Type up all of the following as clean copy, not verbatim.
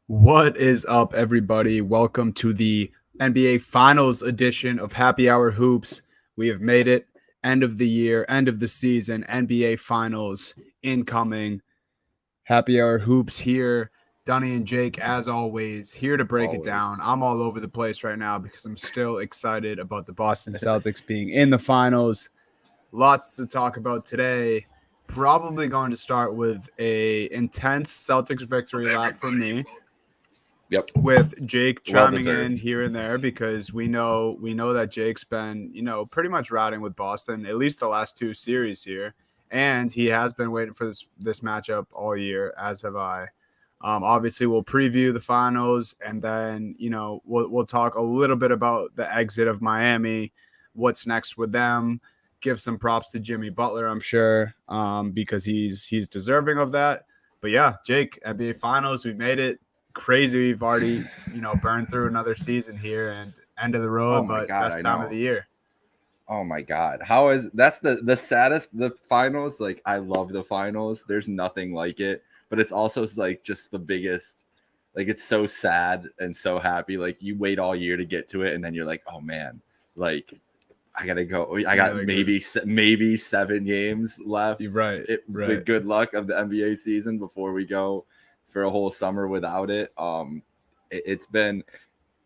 What is up, everybody? Welcome to the NBA Finals edition of Happy Hour Hoops. We have made it. End of the year, end of the season, NBA Finals incoming. Happy Hour Hoops here. Dunny and Jake, as always, here to break it down. Always. I'm all over the place right now because I'm still excited about the Boston Celtics being in the finals. Lots to talk about today. Probably going to start with a intense Celtics victory lap for me, Yep. with Jake Well chiming in deserved. here and there because we know that Jake's been, pretty much riding with Boston at least the last two series here, and he has been waiting for this matchup all year, as have I. Obviously, we'll preview the finals, and then we'll talk a little bit about the exit of Miami, what's next with them. Give some props to Jimmy Butler, I'm sure, because he's deserving of that. But yeah, Jake, NBA Finals, we made it. Crazy, we've already burned through another season here and end of the Oh road, my but god, best I time of the know. year. Oh my god. How is that's the saddest the finals, like I love the finals. There's nothing like it, but it's also like just the biggest, like it's so sad and so happy. Like you wait all year to get to it and then you're like, "Oh man, like I got to go. I got Really maybe goes. maybe 7 games You're left right, with right. good luck of the NBA season before we go for a whole summer without it." It's been,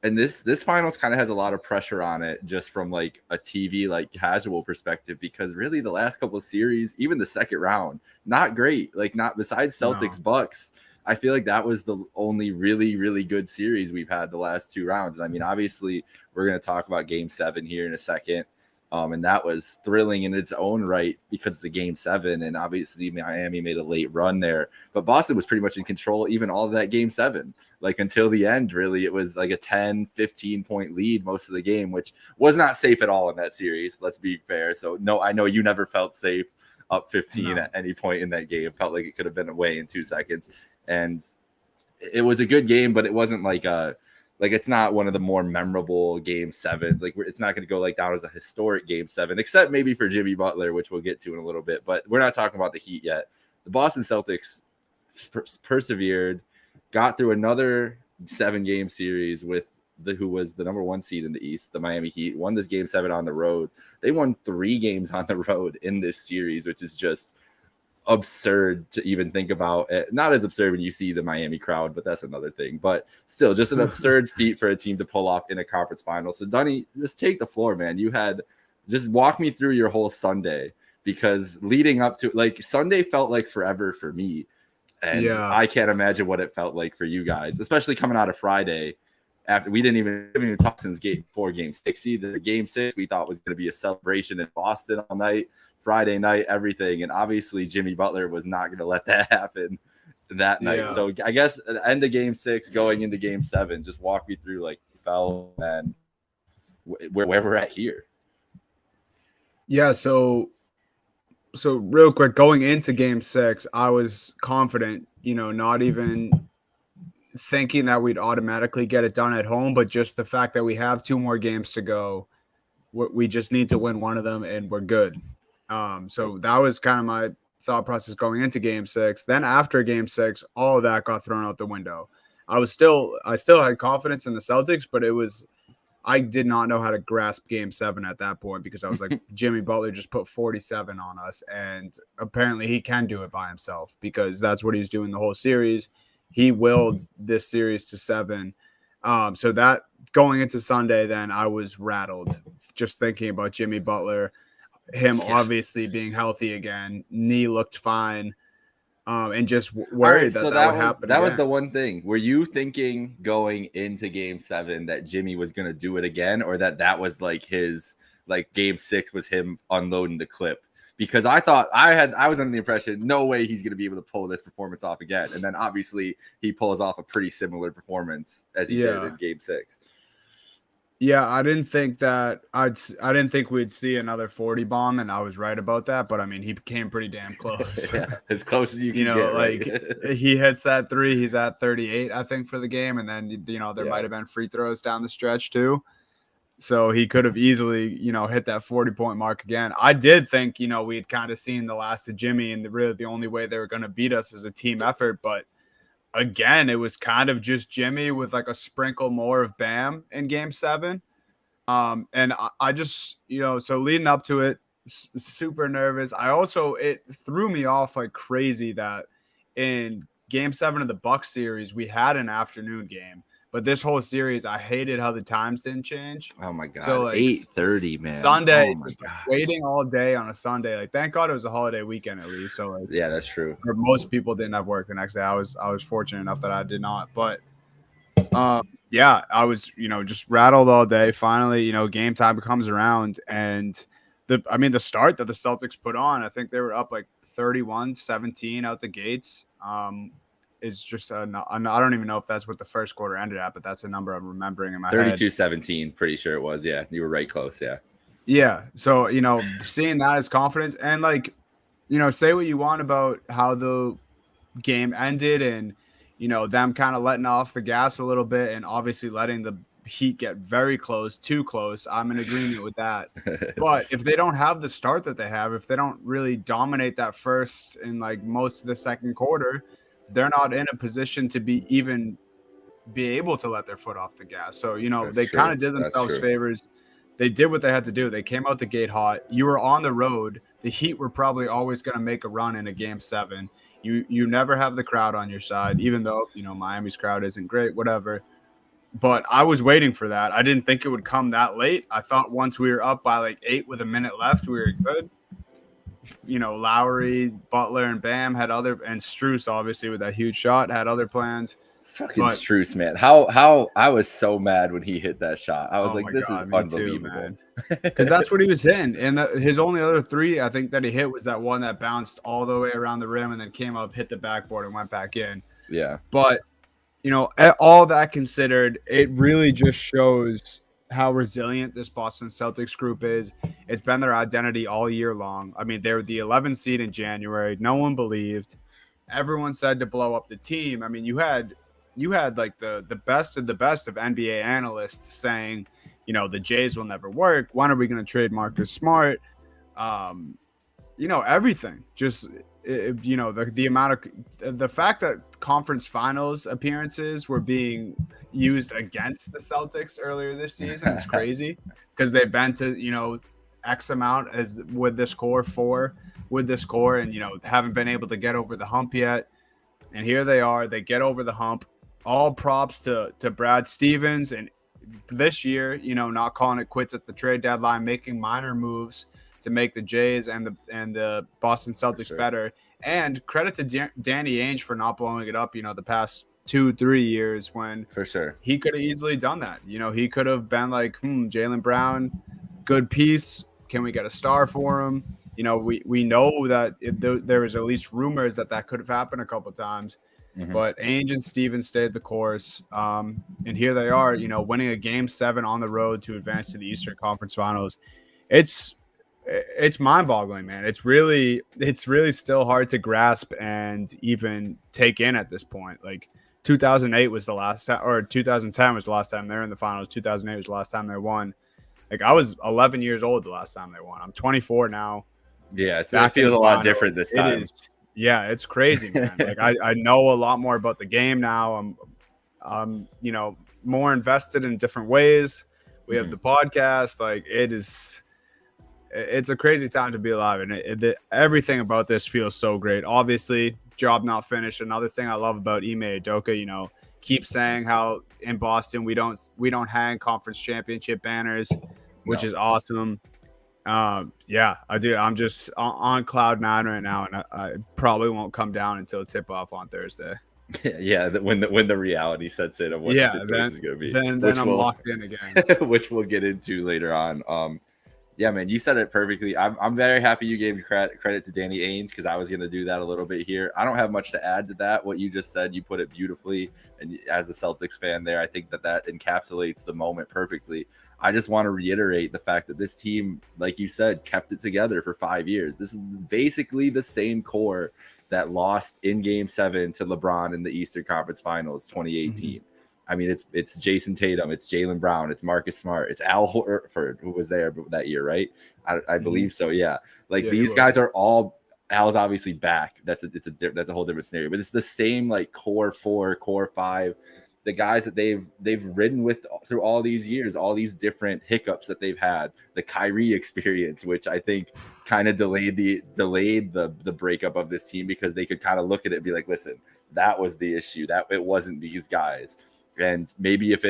and this finals kind of has a lot of pressure on it just from like a TV like casual perspective, because really the last couple of series, even the second round, not great. Like not besides No, Celtics Bucks, I feel like that was the only really good series we've had the last two rounds. And I mean, obviously, we're going to talk about Game 7 here in a second. And that was thrilling in its own right because it's a Game 7, and obviously Miami made a late run there, but Boston was pretty much in control even all of that Game 7, like until the end. Really, it was like a 10-15 point lead most of the game, which was not safe at all in that series, let's be fair. So no, I know you never felt safe up 15 no. at any point in that game. It felt like it could have been away in 2 seconds. And it was a good game, but it wasn't like a, like it's not one of the more memorable Game 7s. Like it's not going to go like down as a historic Game 7, except maybe for Jimmy Butler, which we'll get to in a little bit. But we're not talking about the Heat yet. The Boston Celtics persevered, got through another 7 game series with the who was the number 1 seed in the East, the Miami Heat. Won this Game 7 on the road. They won 3 games on the road in this series, which is just absurd to even think about. Not as absurd when you see the Miami crowd, but that's another thing. But still, just an absurd feat for a team to pull off in a conference final. So, Dunny, just take the floor, man. You had, just walk me through your whole Sunday, because leading up to, like, Sunday felt like forever for me. And Yeah, I can't imagine what it felt like for you guys, especially coming out of Friday. After we didn't even talk since Game 6. Either Game 6 we thought was going to be a celebration in Boston all night, Friday night, everything. And obviously Jimmy Butler was not going to let that happen that night. yeah. So I guess at the end of Game 6, going into Game 7, just walk me through like fell and where we're at here. Yeah, so real quick, going into Game 6, I was confident, not even thinking that we'd automatically get it done at home, but just the fact that we have two more games to go, we just need to win one of them and we're good. Yep. So that was kind of my thought process going into Game 6. Then after Game 6, all of that got thrown out the window. I still had confidence in the Celtics, but I did not know how to grasp Game 7 at that point because I was like, Jimmy Butler just put 47 on us, and apparently he can do it by himself because that's what he was doing the whole series. He willed this series to 7. So that going into Sunday, then I was rattled just thinking about Jimmy Butler, him Yeah. obviously being healthy again, knee looked fine, and just All right, worried that so that would was happen that was the again. one thing. Were you thinking going into Game 7 that Jimmy was going to do it again, or that was like his, like Game 6 was him unloading the clip? Because I was under the impression no way he's going to be able to pull this performance off again, and then obviously he pulls off a pretty similar performance as he did Yeah. in Game 6. Yeah, I didn't think that I didn't think we'd see another 40 bomb, and I was right about that, but I mean, he came pretty damn close. Yeah, as close as you can get, right? Like he hits that 3, he's at 38 I think for the game, and then there Yeah. might have been free throws down the stretch too. So he could have easily, hit that 40-point mark again. I did think, we had kind of seen the last of Jimmy, and really the only way they were going to beat us is a team effort, but again, it was kind of just Jimmy with like a sprinkle more of Bam in game 7. And I just, so leading up to it, super nervous. It threw me off like crazy that in game 7 of the Bucks series, we had an afternoon game. But this whole series, I hated how the times didn't change. Oh my god, So like 8:30, man. Sunday, Oh my just like gosh. waiting all day on a Sunday. Like, thank God it was a holiday weekend at least. So like, Yeah, that's true. most people didn't have work the next day. I was fortunate enough that I did not. But yeah, I was just rattled all day. Finally, game time comes around, and the start that the Celtics put on, I think they were up like 31-17 out the gates. Is just I don't even know if that's what the first quarter ended at, but that's a number I'm remembering in my head. 32-17, pretty sure it was. Yeah, you were right close. Yeah. Yeah. So, seeing that as confidence, and like, say what you want about how the game ended and, them kind of letting off the gas a little bit and obviously letting the Heat get very close, too close. I'm in agreement with that. But if they don't have the start that they have, if they don't really dominate that first and like most of the second quarter, they're not in a position to be able to let their foot off the gas. So, they kind of did themselves favors. They did what they had to do. They came out the gate hot. You were on the road. The Heat were probably always going to make a run in a game 7. You never have the crowd on your side, even though, Miami's crowd isn't great, whatever. But I was waiting for that. I didn't think it would come that late. I thought once we were up by like 8 with a minute left, we were good. Lowry, Butler, and Bam had and Strus, obviously, with that huge shot, had other plans. Fucking Strus, man. How I was so mad when he hit that shot. I was this is unbelievable. Because that's what he was hitting. And his only other 3, I think, that he hit was that one that bounced all the way around the rim and then came up, hit the backboard, and went back in. Yeah. But, all that considered, it really just shows how resilient this Boston Celtics group is. It's been their identity all year long. I mean, they were the 11th seed in January. No one believed. Everyone said to blow up the team. I mean, you had like the best of the best of NBA analysts saying, the Jays will never work. When are we going to trade Marcus Smart? Everything. Just the amount of the fact that conference finals appearances were being used against the Celtics earlier this season is crazy, because they've been to X amount as with this core and haven't been able to get over the hump yet. And here they are. They get over the hump. All props to Brad Stevens, and this year, not calling it quits at the trade deadline, making minor moves to make the Jays and the Boston Celtics better. And credit to Danny Ainge for not blowing it up, the past 2-3 years, when for sure he could have easily done that. He could have been like, Jaylen Brown, good piece. Can we get a star for him? We know that there was at least rumors that could have happened a couple times. Mm-hmm. But Ainge and Stevens stayed the course. And here they are, winning a game 7 on the road to advance to the Eastern Conference Finals. It's mind-boggling, man. It's really still hard to grasp and even take in at this point. Like 2008 was the last time, or 2010 was the last time they're in the finals. 2008 was the last time they won. Like, I was 11 years old the last time they won. I'm 24 now. Yeah, it feels a lot different this time. Yeah, it's crazy, man. Like I know a lot more about the game now. I'm more invested in different ways. We have the podcast. Like, it's a crazy time to be alive, and everything about this feels so great. Obviously, job not finished. Another thing I love about Ime Udoka, keep saying how in Boston we don't hang conference championship banners, which is awesome. Yeah, I do. I'm just on cloud 9 right now, and I probably won't come down until tip off on Thursday. Yeah, when the reality sets in of what the situation is going to be. Then I'm locked in again. Which we'll get into later on. Yeah, man, you said it perfectly. I'm very happy you gave credit to Danny Ainge, because I was going to do that a little bit here. I don't have much to add to that. What you just said, you put it beautifully. And as a Celtics fan there, I think that encapsulates the moment perfectly. I just want to reiterate the fact that this team, like you said, kept it together for 5 years. This is basically the same core that lost in Game 7 to LeBron in the Eastern Conference Finals 2018. Mm-hmm. I mean, it's Jason Tatum, it's Jaylen Brown, it's Marcus Smart, it's Al Horford, who was there that year, right? I believe so, yeah. These guys are all Al's obviously back. That's a whole different scenario. But it's the same like core 4, core 5, the guys that they've ridden with through all these years, all these different hiccups that they've had. The Kyrie experience, which I think kind of delayed the breakup of this team, because they could kind of look at it and be like, listen, that was the issue. That it wasn't these guys. And maybe if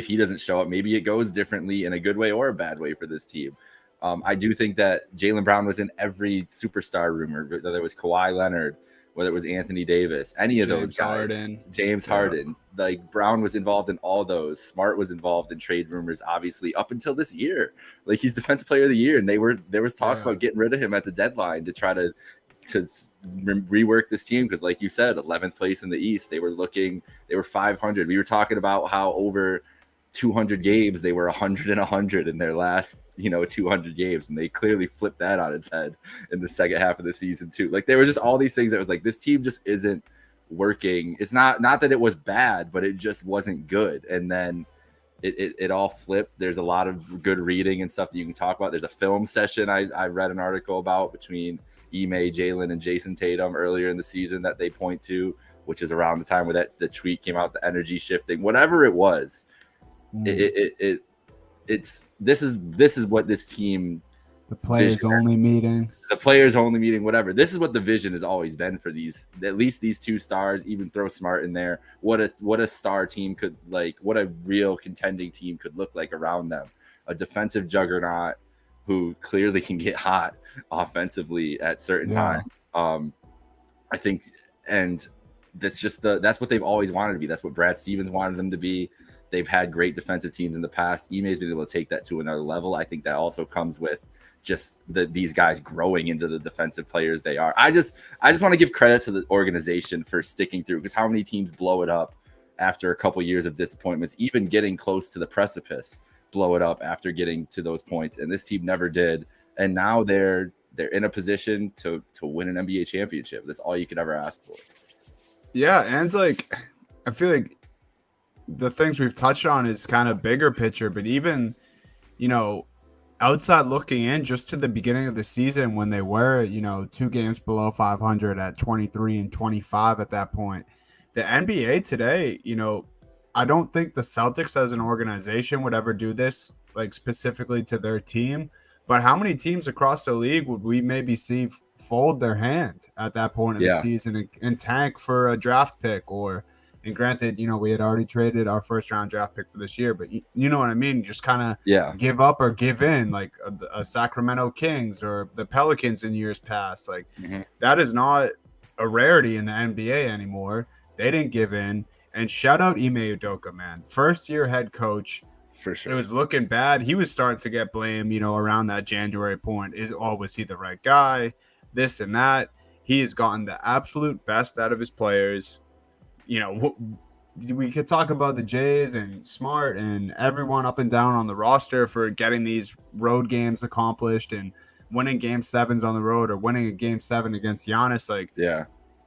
he doesn't show up, maybe it goes differently in a good way or a bad way for this team. I do think that Jaylen Brown was in every superstar rumor, whether it was Kawhi Leonard, whether it was Anthony Davis, any of those guys. James Harden. Like, Brown was involved in all those. Smart was involved in trade rumors, obviously, up until this year. Like, he's Defensive Player of the Year, and there was talks about getting rid of him at the deadline to try to rework this team, because, like you said, 11th place in the East. They were 500. We were talking about how over 200 games they were 100 and 100 in their last 200 games, and they clearly flipped that on its head in the second half of the season too. Like, there were just all these things that was like, this team just isn't working. It's not that it was bad, but it just wasn't good. And then it all flipped. There's a lot of good reading and stuff that you can talk about. There's a film session I read an article about between Ime, Jalen, and Jason Tatum earlier in the season that they point to, which is around the time where the tweet came out, the energy shifting, whatever it was. This is what this team, the players only meeting, whatever. This is what the vision has always been for these, at least these two stars. Even throw Smart in there. What a star team could, like, what a real contending team could look like around them. A defensive juggernaut who clearly can get hot offensively at certain times. I think, and that's what they've always wanted to be. That's what Brad Stevens wanted them to be. They've had great defensive teams in the past. Ime's been able to take that to another level. I think that also comes with just these guys growing into the defensive players they are. I just want to give credit to the organization for sticking through, because how many teams blow it up after a couple years of disappointments, even getting close to the precipice, blow it up after getting to those points, and this team never did. And now they're in a position to win an NBA championship. That's all you could ever ask for. Yeah, and like, I feel like the things we've touched on is kind of bigger picture, but even, outside looking in, just to the beginning of the season when they were, 2 games below 500 at 23 and 25 at that point, the NBA today, I don't think the Celtics as an organization would ever do this, like, specifically to their team, but how many teams across the league would we maybe see fold their hand at that point in the season and tank for a draft pick? And granted, we had already traded our first round draft pick for this year, but you know what I mean? Just kind of give up or give in, like a Sacramento Kings or the Pelicans in years past. Like, that is not a rarity in the NBA anymore. They didn't give in. And shout out Ime Udoka, man. First year head coach. For sure. It was looking bad. He was starting to get blamed, around that January point. Was he the right guy? This and that. He has gotten the absolute best out of his players. We could talk about the Jays and Smart and everyone up and down on the roster for getting these road games accomplished and winning game 7s on the road or winning a game 7 against Giannis. Like,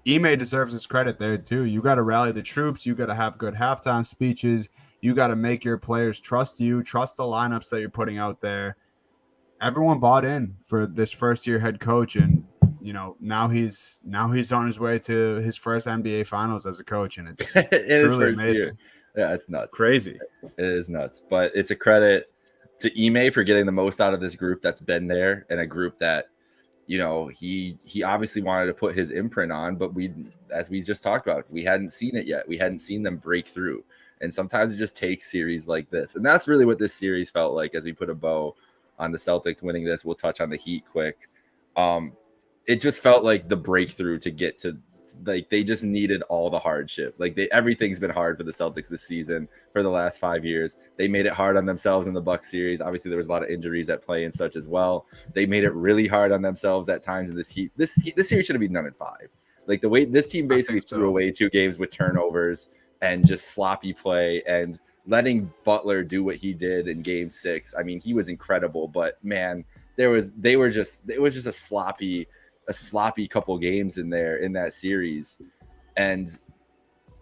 Ime deserves his credit there too. You got to rally the troops. You got to have good halftime speeches. You got to make your players trust you, trust the lineups that you're putting out there. Everyone bought in for this first year head coach, and now he's on his way to his first NBA Finals as a coach, and it's truly amazing. Year. Yeah, it's nuts, crazy. It is nuts, but it's a credit to Ime for getting the most out of this group that's been there, and a group that he obviously wanted to put his imprint on, but as we just talked about, we hadn't seen it yet. We hadn't seen them break through, and sometimes it just takes series like this, and that's really what this series felt like. As we put a bow on the Celtics winning this, we'll touch on the Heat quick. It just felt like the breakthrough to get to, like, they just needed all the hardship. Like, everything's been hard for the Celtics this season for the last 5 years. They made it hard on themselves in the Bucks series. Obviously, there was a lot of injuries at play and such as well. They made it really hard on themselves at times in this Heat. This series should have been done in 5. Like, the way this team basically threw away 2 games with turnovers and just sloppy play, and letting Butler do what he did in game 6. I mean, he was incredible, but man, it was just a sloppy couple games in that series. And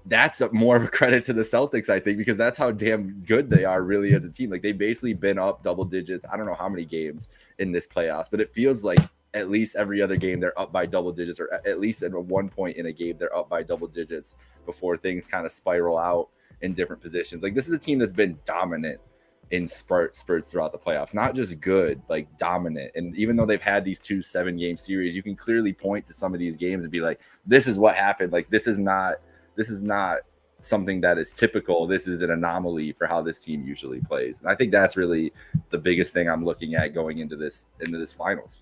that's more of a credit to the Celtics, I think, because that's how damn good they are really as a team. Like, they've basically been up double digits. I don't know how many games in this playoffs, but it feels like at least every other game they're up by double digits, or at least at one point in a game they're up by double digits before things kind of spiral out in different positions. Like, this is a team that's been dominant in spurts throughout the playoffs, not just good, like dominant. And even though they've had these 2 7-game series, you can clearly point to some of these games and be like, this is what happened. Like, this is not something that is typical. This is an anomaly for how this team usually plays. And I think that's really the biggest thing I'm looking at going into this finals.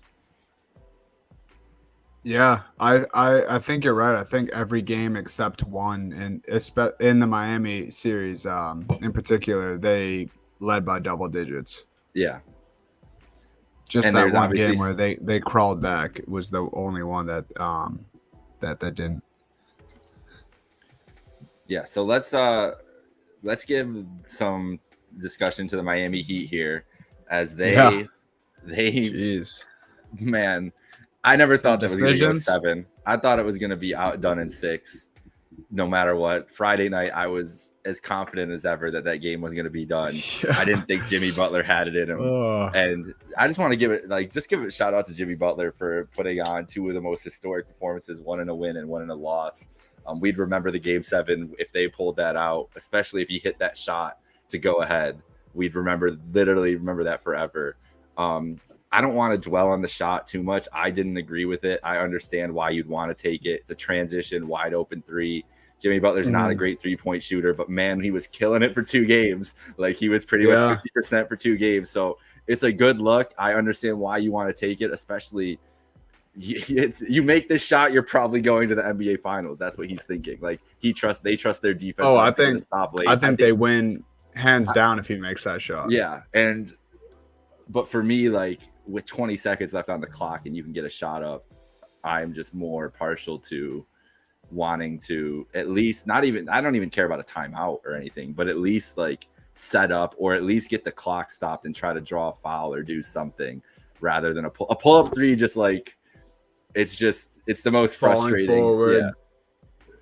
Yeah, I think you're right. I think every game except one, and in the Miami series, in particular, they led by double digits. Yeah. Just and that one game where they crawled back was the only one that that didn't. Yeah, so let's give some discussion to the Miami Heat here, as they Jeez. Man, I never thought that was going to go 7. I thought it was going to be outdone in 6, no matter what. Friday night, I was as confident as ever that game was going to be done. Yeah. I didn't think Jimmy Butler had it in him. And I just want to give it a shout out to Jimmy Butler for putting on 2 of the most historic performances, one in a win and one in a loss. We'd remember the game 7 if they pulled that out, especially if he hit that shot to go ahead. We'd literally remember that forever. I don't want to dwell on the shot too much. I didn't agree with it. I understand why you'd want to take it. It's a transition, wide open 3. Jimmy Butler's not a great 3-point shooter, but man, he was killing it for 2 games. Like, he was pretty much 50% for 2 games. So it's a good look. I understand why you want to take it, especially you make this shot, you're probably going to the NBA Finals. That's what he's thinking. Like, they trust their defense. Oh, I think they win hands down if he makes that shot. Yeah, but for me, like, with 20 seconds left on the clock and you can get a shot up, I'm just more partial to wanting to at least I don't even care about a timeout or anything, but at least like set up or at least get the clock stopped and try to draw a foul or do something rather than a pull-up 3. Just like, it's the most frustrating. Forward.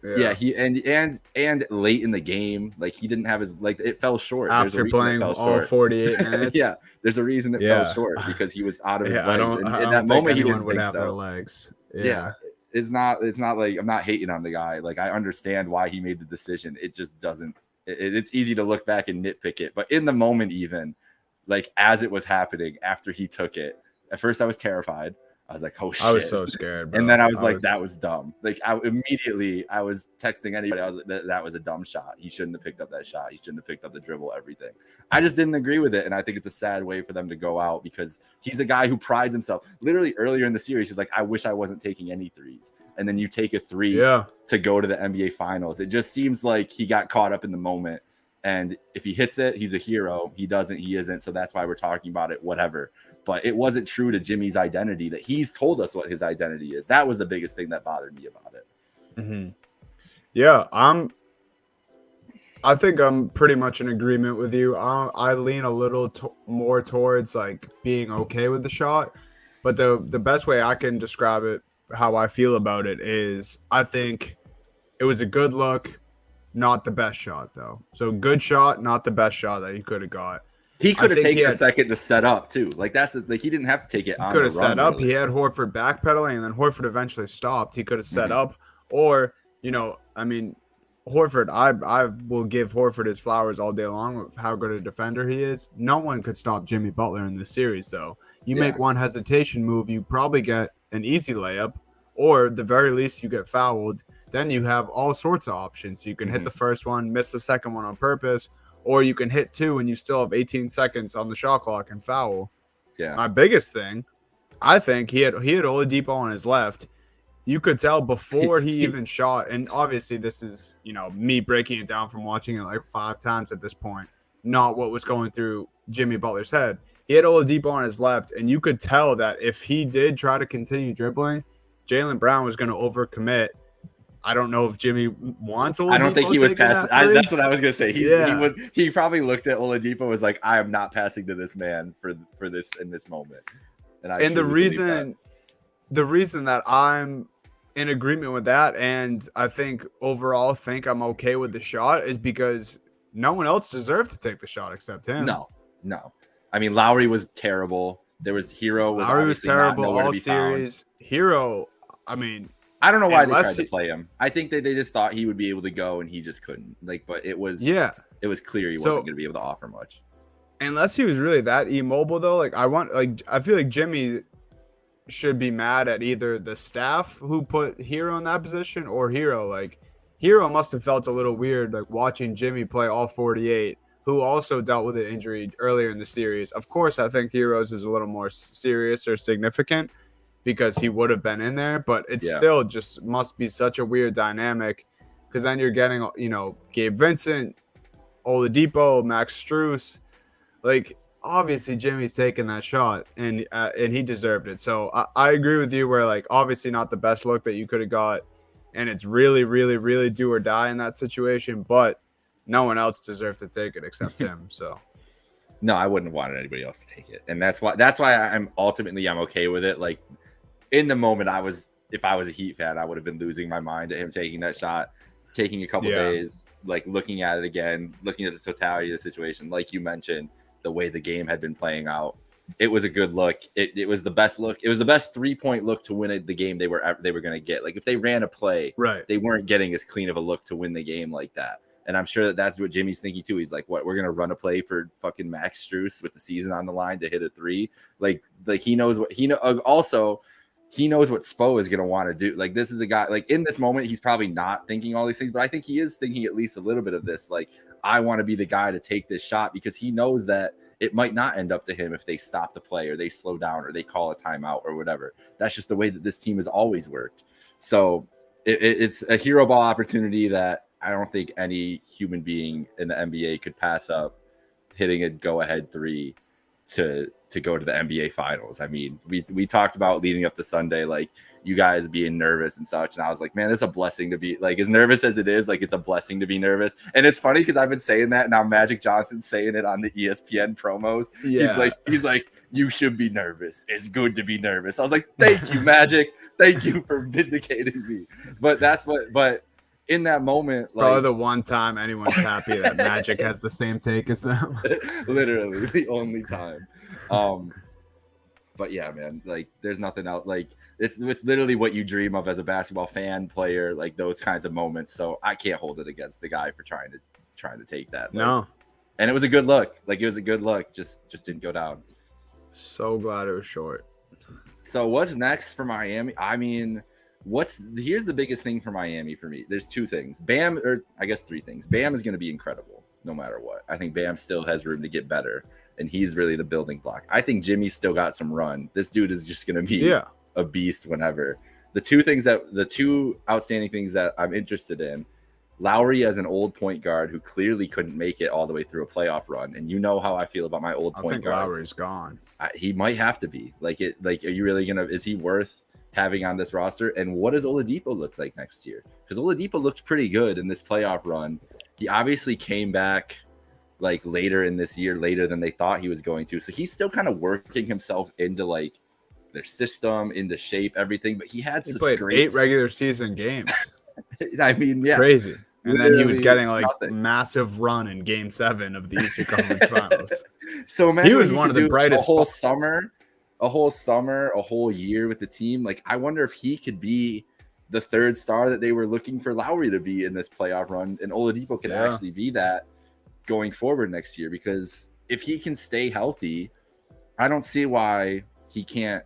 Yeah. He and late in the game, like, he didn't have his, like, it fell short after playing all 48 minutes. Yeah, there's a reason it fell short, because he was out of his legs. In that moment, he didn't think so. Legs. Yeah. It's not like I'm not hating on the guy. Like, I understand why he made the decision. It just doesn't. It's easy to look back and nitpick it, but in the moment, even like as it was happening, after he took it, at first I was terrified. I was like, oh shit. I was so scared, bro. And then I was like, that was dumb. Like, I was texting anybody. I was like, that was a dumb shot. He shouldn't have picked up that shot. He shouldn't have picked up the dribble, everything. I just didn't agree with it. And I think it's a sad way for them to go out, because he's a guy who prides himself. Literally earlier in the series, he's like, I wish I wasn't taking any threes. And then you take a 3 to go to the NBA Finals. It just seems like he got caught up in the moment. And if he hits it, he's a hero. He doesn't, he isn't. So that's why we're talking about it, whatever. But it wasn't true to Jimmy's identity, that he's told us what his identity is. That was the biggest thing that bothered me about it. Mm-hmm. Yeah, I think I'm pretty much in agreement with you. I lean a little more towards like being okay with the shot. But the best way I can describe it, how I feel about it, is I think it was a good look, not the best shot though. So good shot, not the best shot that he could have got. He could have taken a second to set up too. Like, he didn't have to take it on. He could have set up. Really. He had Horford backpedaling, and then Horford eventually stopped. He could have set up, or Horford. I will give Horford his flowers all day long with how good a defender he is. No one could stop Jimmy Butler in this series. So you make one hesitation move, you probably get an easy layup, or at the very least you get fouled. Then you have all sorts of options. You can hit the first one, miss the second one on purpose. Or you can hit 2 and you still have 18 seconds on the shot clock and foul. Yeah. My biggest thing, I think he had Oladipo on his left. You could tell before he even shot, and obviously this is, me breaking it down from watching it like 5 times at this point, not what was going through Jimmy Butler's head. He had Oladipo on his left, and you could tell that if he did try to continue dribbling, Jaylen Brown was going to overcommit. I don't know if Jimmy wants Oladipo. I don't think he was passing. That's what I was gonna say. He probably looked at Oladipo, was like, I am not passing to this man for this in this moment. And the reason that I'm in agreement with that, and I think overall I'm okay with the shot, is because no one else deserved to take the shot except him. No. I mean, Lowry was terrible. There was Herro was Lowry was obviously not terrible nowhere to all be found. series. Herro, I mean, I don't know why they unless tried to play him. I think that they just thought he would be able to go and he just couldn't. Like, but it was clear he wasn't going to be able to offer much. Unless he was really that immobile though, I feel like Jimmy should be mad at either the staff who put Herro in that position or Herro. Like, Herro must have felt a little weird like watching Jimmy play all 48, who also dealt with an injury earlier in the series. Of course, I think Herro's is a little more serious or significant because he would have been in there, but it still just must be such a weird dynamic because then you're getting, Gabe Vincent, Oladipo, Max Strus. Like, obviously Jimmy's taking that shot and he deserved it. So I agree with you where, like, obviously not the best look that you could have got, and it's really, really, really do or die in that situation, but no one else deserved to take it except him. So no, I wouldn't have wanted anybody else to take it. And that's why I'm okay with it. Like, in the moment, if I was a Heat fan, I would have been losing my mind at him taking that shot, taking a couple days, like looking at it again, looking at the totality of the situation. Like you mentioned, the way the game had been playing out, it was a good look. It was the best look. It was the best 3-point look to win the game they were going to get. Like, if they ran a play, they weren't getting as clean of a look to win the game like that. And I'm sure that's what Jimmy's thinking too. He's like, what, we're going to run a play for fucking Max Strus with the season on the line to hit a 3. Like he knows what also he knows what Spo is going to want to do. Like, this is a guy, like, in this moment, he's probably not thinking all these things, but I think he is thinking at least a little bit of this. Like, I want to be the guy to take this shot because he knows that it might not end up to him if they stop the play or they slow down or they call a timeout or whatever. That's just the way that this team has always worked. So it's a hero ball opportunity that I don't think any human being in the NBA could pass up, hitting a go-ahead 3 to go to the NBA finals. I mean, we talked about leading up to Sunday, like, you guys being nervous and such. And I was like, man, it's a blessing to be, like, as nervous as it is, like, it's a blessing to be nervous. And it's funny because I've been saying that, and now Magic Johnson's saying it on the ESPN promos. He's like, you should be nervous. It's good to be nervous. I was like, thank you, Magic. Thank you for vindicating me. But in that moment, it's probably the one time anyone's happy that Magic has the same take as them. Literally the only time. But yeah, man, like, there's nothing else. Like, it's literally what you dream of as a basketball fan, player, like those kinds of moments. So I can't hold it against the guy for trying to take that. No. And it was a good look. Like, it was a good look. Just didn't go down. So glad it was short. So what's next for Miami? I mean, here's the biggest thing for Miami for me. There's 2 things. Bam, or I guess 3 things. Bam is going to be incredible no matter what. I think Bam still has room to get better, and he's really the building block. I think Jimmy's still got some run. This dude is just going to be a beast whenever. The 2 outstanding things that I'm interested in, Lowry as an old point guard who clearly couldn't make it all the way through a playoff run. And you know how I feel about my old point guards. Lowry's gone. He might have to be. Like, are you really is he worth having on this roster? And what does Oladipo look like next year? Because Oladipo looked pretty good in this playoff run. He obviously came back like later in this year, later than they thought he was going to. So he's still kind of working himself into like their system, into shape, everything. But he played great 8 regular season games. I mean, yeah, crazy. And then he was getting like massive run in Game 7 of the Eastern Conference Finals. So he was one of the brightest. A whole summer, a whole year with the team. Like, I wonder if he could be the 3rd star that they were looking for Lowry to be in this playoff run, and Oladipo could actually be that going forward next year. Because if he can stay healthy, I don't see why he can't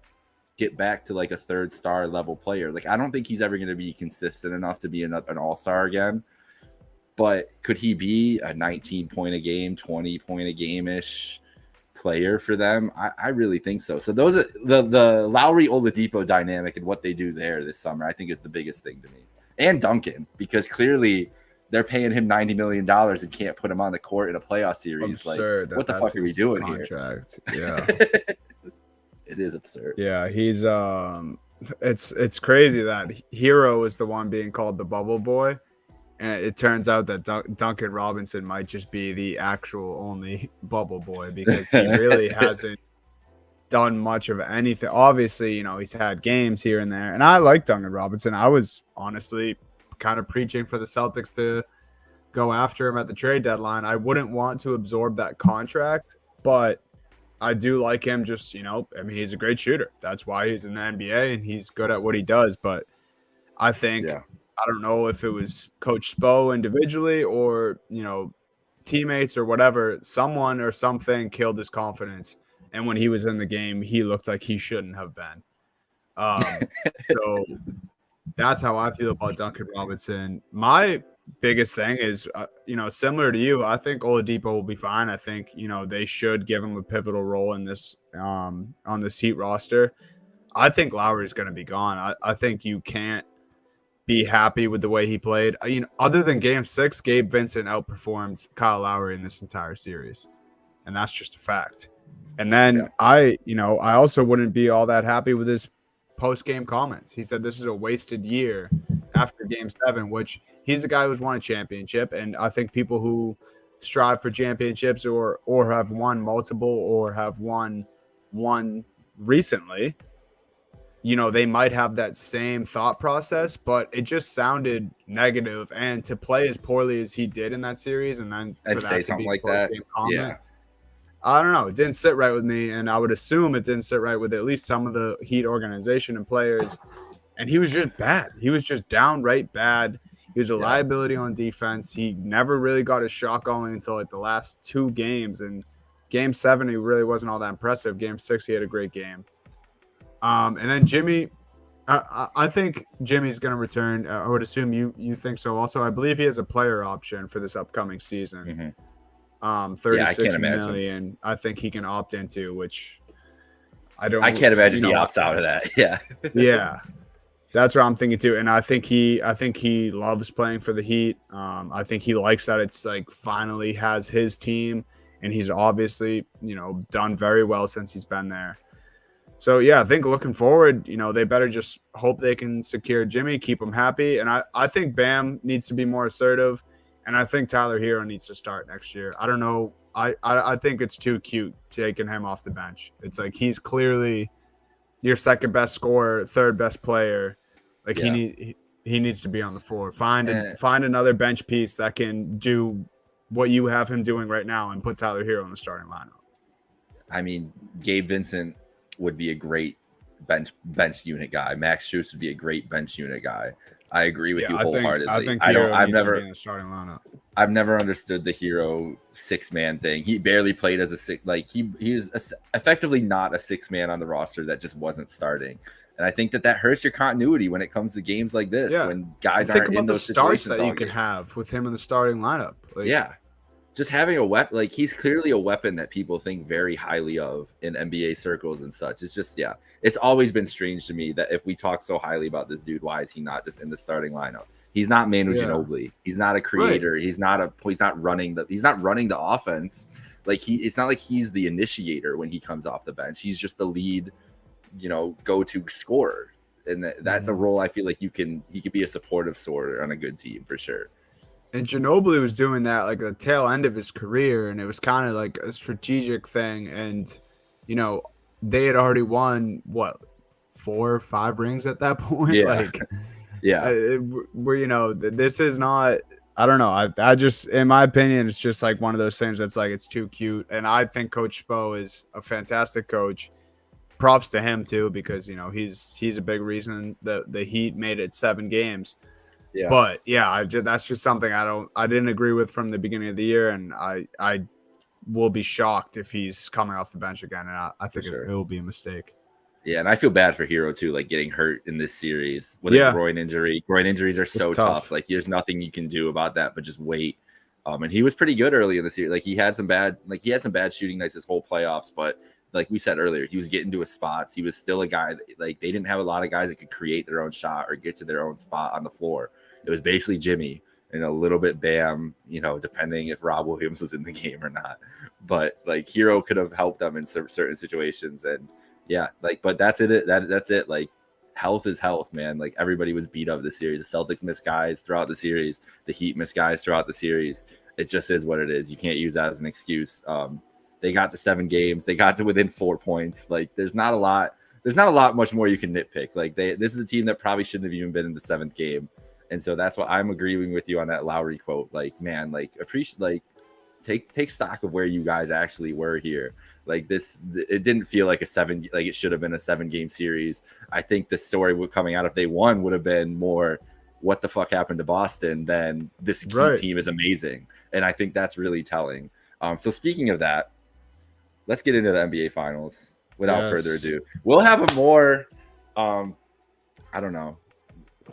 get back to like a 3rd star level player. Like, I don't think he's ever going to be consistent enough to be an all-star again. But could he be a 19 point a game, 20 point a game-ish player for them? I really think so. So those are the Lowry Oladipo dynamic and what they do there this summer, I think, is the biggest thing to me. And Duncan, because clearly they're paying him $90 million and can't put him on the court in a playoff series. Absurd. Like, what the fuck are we doing contract here? Yeah. It is absurd. Yeah, he's it's crazy that Herro is the one being called the bubble boy. And it turns out that Duncan Robinson might just be the actual only bubble boy because he really hasn't done much of anything. Obviously, he's had games here and there. And I like Duncan Robinson. I was honestly kind of preaching for the Celtics to go after him at the trade deadline. I wouldn't want to absorb that contract, but I do like him. Just I mean, he's a great shooter. That's why he's in the NBA and he's good at what he does. But I think Yeah. I don't know if it was Coach Spo individually or teammates or whatever. Someone or something killed his confidence, and when he was in the game, he looked like he shouldn't have been. So that's how I feel about Duncan Robinson. My biggest thing is, similar to you. I think Oladipo will be fine. I think they should give him a pivotal role in this on this Heat roster. I think Lowry's going to be gone. I think you can't be happy with the way he played. Other than Game 6, Gabe Vincent outperformed Kyle Lowry in this entire series, and that's just a fact. And then I also wouldn't be all that happy with his post-game comments. He said this is a wasted year after Game 7, which he's a guy who's won a championship, and I think people who strive for championships or have won multiple or have won one recently, they might have that same thought process, but it just sounded negative. And to play as poorly as he did in that series, and then for And that say to something be like a that. post-game comment, Yeah. I don't know. It didn't sit right with me, and I would assume it didn't sit right with at least some of the Heat organization and players. And he was just bad. He was just downright bad. He was a liability on defense. He never really got his shot going until like the last 2 games. And Game 7, he really wasn't all that impressive. Game 6, he had a great game. And then Jimmy, I think Jimmy's going to return. I would assume you think so also. I believe he has a player option for this upcoming season. Mm-hmm. 36 million. I think he can opt into, which I can't imagine he opts out of that. Yeah. Yeah. That's what I'm thinking too. And I think he loves playing for the Heat. I think he likes that it's like finally has his team, and he's obviously, done very well since he's been there. So, yeah, I think looking forward, they better just hope they can secure Jimmy, keep him happy. And I think Bam needs to be more assertive. And I think Tyler Herro needs to start next year. I don't know. I think it's too cute taking him off the bench. It's like he's clearly your second best scorer, third best player. Like he needs to be on the floor. Find another bench piece that can do what you have him doing right now and put Tyler Herro in the starting lineup. I mean, Gabe Vincent would be a great bench unit guy. Max Strus would be a great bench unit guy. I agree with you wholeheartedly. I think I've never in the starting lineup. I've never understood the Herro 6-man thing. He barely played as a six. Like he is effectively not a 6-man on the roster that just wasn't starting. And I think that hurts your continuity when it comes to games like this, when guys aren't in those situations. Think about the starts that you could have with him in the starting lineup. Just having a weapon, like he's clearly a weapon that people think very highly of in NBA circles and such. It's just, it's always been strange to me that if we talk so highly about this dude, why is he not just in the starting lineup? He's not Manu Ginobili. He's not a creator. Right. He's not running the offense. Like it's not like he's the initiator when he comes off the bench. He's just the lead, go-to scorer. And that's a role I feel like he could be a supportive scorer on a good team for sure. And Ginobili was doing that like the tail end of his career, and it was kind of like a strategic thing. And, they had already won, 4 or 5 rings at that point? This is not – I don't know. I just – in my opinion, it's just like one of those things that's like it's too cute. And I think Coach Spo is a fantastic coach. Props to him, too, because, he's a big reason that the Heat made it 7 games. Yeah. But that's just something I didn't agree with from the beginning of the year, and I will be shocked if he's coming off the bench again, and I think it will be a mistake. Yeah, and I feel bad for Herro too, like getting hurt in this series with a groin injury. Groin injuries are so tough. Like there's nothing you can do about that, but just wait. And he was pretty good early in the series. Like he had some bad shooting nights this whole playoffs, but like we said earlier, he was getting to his spots. He was still a guy that, like, they didn't have a lot of guys that could create their own shot or get to their own spot on the floor. It was basically Jimmy and a little bit Bam, depending if Rob Williams was in the game or not. But like Herro could have helped them in certain situations. And but that's it. That's it. Like health is health, man. Like everybody was beat up this series. The Celtics missed guys throughout the series. The Heat missed guys throughout the series. It just is what it is. You can't use that as an excuse. They got to 7 games. They got to within 4 points. Like there's not a lot much more you can nitpick. Like this is a team that probably shouldn't have even been in the 7th game. And so that's what I'm agreeing with you on that Lowry quote. Like, man, like appreciate, like take stock of where you guys actually were here. Like this, it didn't feel like it should have been a 7-game series. I think the story coming out if they won would have been more, what the fuck happened to Boston, than this Heat team is amazing. And I think that's really telling. So speaking of that, let's get into the NBA Finals without further ado. We'll have a more, I don't know.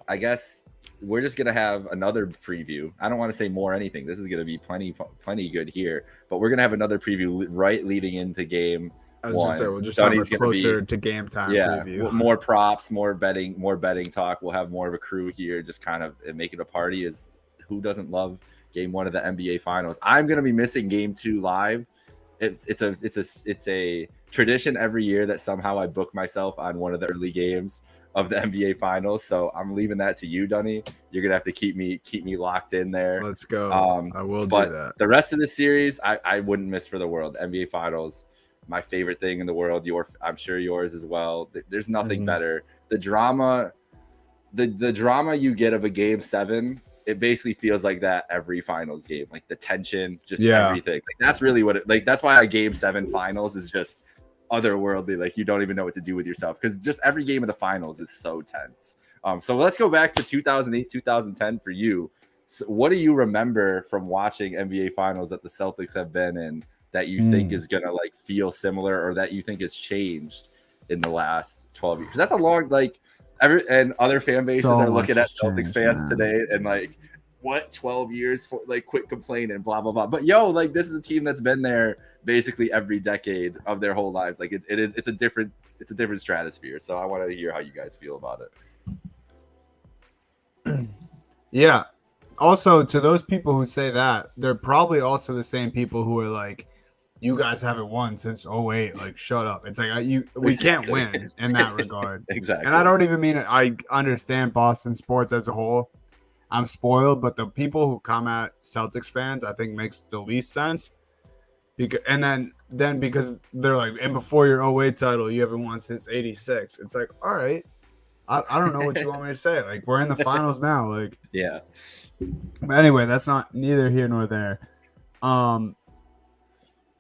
I guess we're just going to have another preview. I don't want to say more anything. This is going to be plenty good here. But we're going to have another preview right leading into game I was one. Gonna say, we'll just have a closer to game time preview. More props, more betting talk. We'll have more of a crew here, just kind of make it a party. Is who doesn't love game one of the NBA Finals? I'm going to be missing game 2 live. It's a tradition every year that somehow I book myself on one of the early games of the NBA Finals. So I'm leaving that to you, Dunny. You're gonna have to keep me locked in there. Let's go. I will do that. The rest of the series, I wouldn't miss for the world. NBA Finals, my favorite thing in the world. I'm sure yours as well. There's nothing better. The drama you get of a game 7. It basically feels like that every finals game, like the tension, just everything. Like that's really what that's why a game 7 finals is just otherworldly. Like you don't even know what to do with yourself, because just every game of the finals is so tense. So let's go back to 2008, 2010 for you. So what do you remember from watching NBA Finals that the Celtics have been in that you think is gonna like feel similar, or that you think has changed in the last 12 years? Because that's a long and other fan bases are looking at Celtics fans today and like, what, 12 years for like, quit complaining, blah blah blah. But like this is a team that's been there basically every decade of their whole lives. Like it's a different stratosphere. So I want to hear how you guys feel about it. Yeah. Also, to those people who say that, they're probably also the same people who are like, you guys haven't won since 08. Like, shut up. It's like we can't win in that regard. Exactly. And I don't even mean it. I understand Boston sports as a whole. I'm spoiled, but the people who come at Celtics fans, I think makes the least sense. Because then because they're like, and before your 08 title, you haven't won since 86. It's like, all right. I don't know what you want me to say. Like, we're in the finals now. Like, yeah. But anyway, that's not neither here nor there.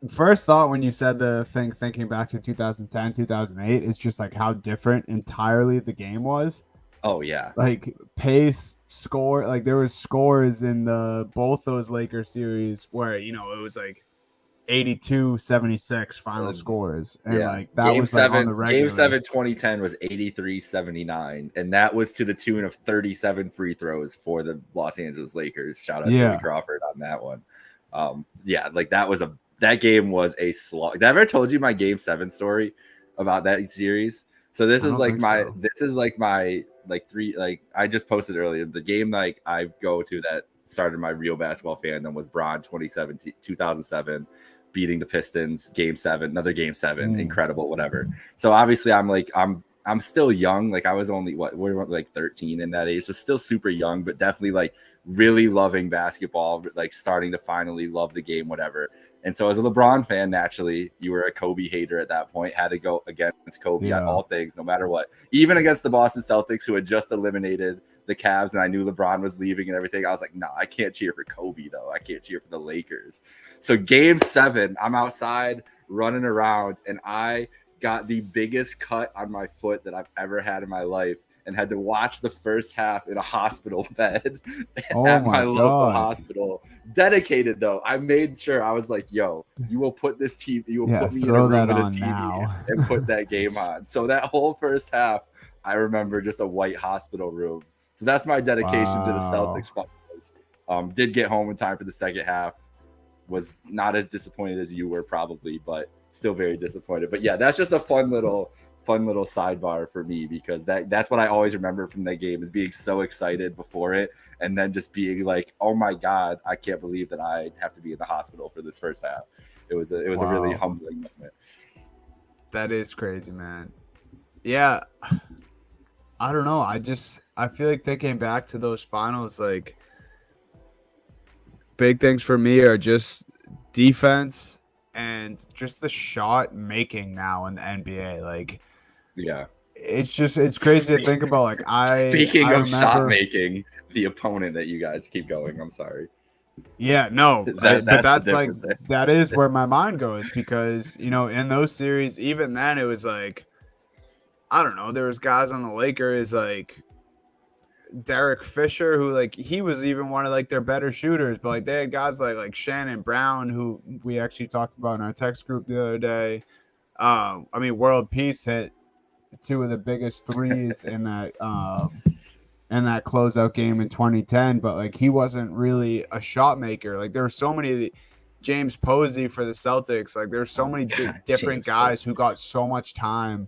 First thought when you said the thing, thinking back to 2010, 2008, is just like how different entirely the game was. Oh yeah, like pace, score. Like there was scores in both those Lakers series where it was like 82-76 final scores, and like that game was 7, like on the regular. Game 7 2010 was 83-79, and that was to the tune of 37 free throws for the Los Angeles Lakers. Shout out Joey Crawford on that one. Like that game was a slog. Did I ever told you my game 7 story about that series? So this is like my I just posted earlier. The game like I go to that started my real basketball fandom was Bron 2007 beating the Pistons, game 7, another game 7, incredible, whatever. So obviously I'm still young. Like I was only we were like 13 in that age, so still super young, but definitely like really loving basketball, like starting to finally love the game, whatever. And so as a LeBron fan, naturally, you were a Kobe hater at that point, had to go against Kobe on all things, no matter what. Even against the Boston Celtics, who had just eliminated the Cavs, and I knew LeBron was leaving and everything. I was like, no, I can't cheer for Kobe, though. I can't cheer for the Lakers. So game 7, I'm outside running around, and I got the biggest cut on my foot that I've ever had in my life, and had to watch the first half in a hospital bed at my local hospital. Dedicated, though. I made sure. I was like, yo, you will put this TV, you will put me in a room with a TV and put that game on. So that whole first half, I remember just a white hospital room. So that's my dedication to the Celtics. Did get home in time for the second half. Was not as disappointed as you were probably, but still very disappointed. But yeah, that's just a fun little sidebar for me, because that's what I always remember from that game, is being so excited before it, and then just being like, oh my God, I can't believe that I have to be in the hospital for this first half. It was a really humbling moment. That is crazy, man. Yeah. I don't know. I feel like thinking back to those finals, like big things for me are just defense and just the shot making now in the NBA. Like, yeah, it's crazy to think about. Like, Speaking of shot making, the opponent that you guys keep going. I'm sorry. Yeah, no, That but that's the that's like difference there. that is where my mind goes because in those series, even then it was like I don't know. There was guys on the Lakers like Derek Fisher, who like he was even one of like their better shooters, but like they had guys like Shannon Brown, who we actually talked about in our text group the other day. I mean, World Peace hit two of the biggest threes in that closeout game in 2010, but like he wasn't really a shot maker. Like there were so many James Posey for the Celtics. Like there's so many different James guys who got so much time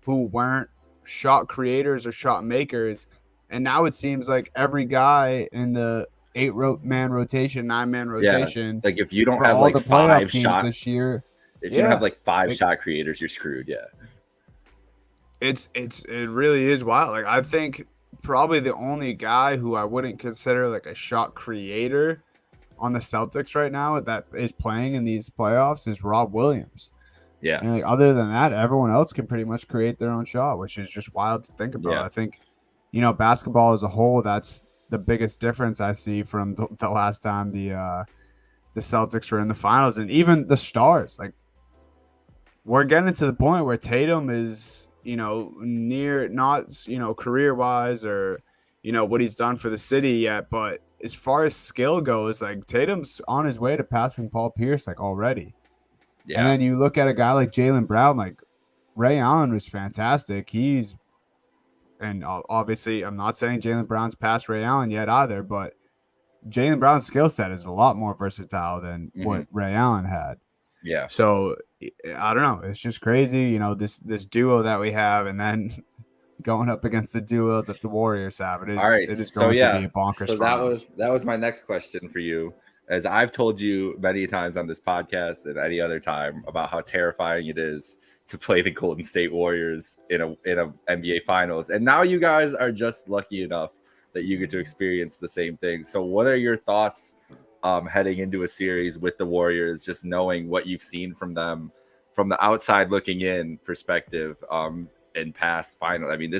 who weren't shot creators or shot makers. And now it seems like every guy in the man rotation, 9-man Yeah, rotation like if you don't for have all like the playoff five teams shot, this year, if you don't have yeah, like five like, shot creators, you're screwed. Yeah, it really is wild. Like I think probably the only guy who I wouldn't consider like a shot creator on the Celtics right now that is playing in these playoffs is Rob Williams. yeah, And like other than that, everyone else can pretty much create their own shot, which is just wild to think about. yeah, I think, basketball as a whole, that's the biggest difference I see from the last time the Celtics were in the finals, and even the stars. Like we're getting to the point where Tatum is, near not, career wise or, what he's done for the city yet, but as far as skill goes, like Tatum's on his way to passing Paul Pierce like already. And yeah. then you look at a guy like Jaylen Brown, like Ray Allen was fantastic. And obviously I'm not saying Jaylen Brown's past Ray Allen yet either, but Jaylen Brown's skill set is a lot more versatile than Hmm. what Ray Allen had. Yeah. So I don't know. It's just crazy, this duo that we have, and then going up against the duo that the Warriors have. It All is right. it is So going to be yeah. a bonkers So finals. that was my next question for you. As I've told you many times on this podcast and any other time about how terrifying it is to play the Golden State Warriors in a NBA Finals, and now you guys are just lucky enough that you get to experience the same thing. So, what are your thoughts heading into a series with the Warriors? Just knowing what you've seen from them from the outside looking in perspective. In past finals. I mean,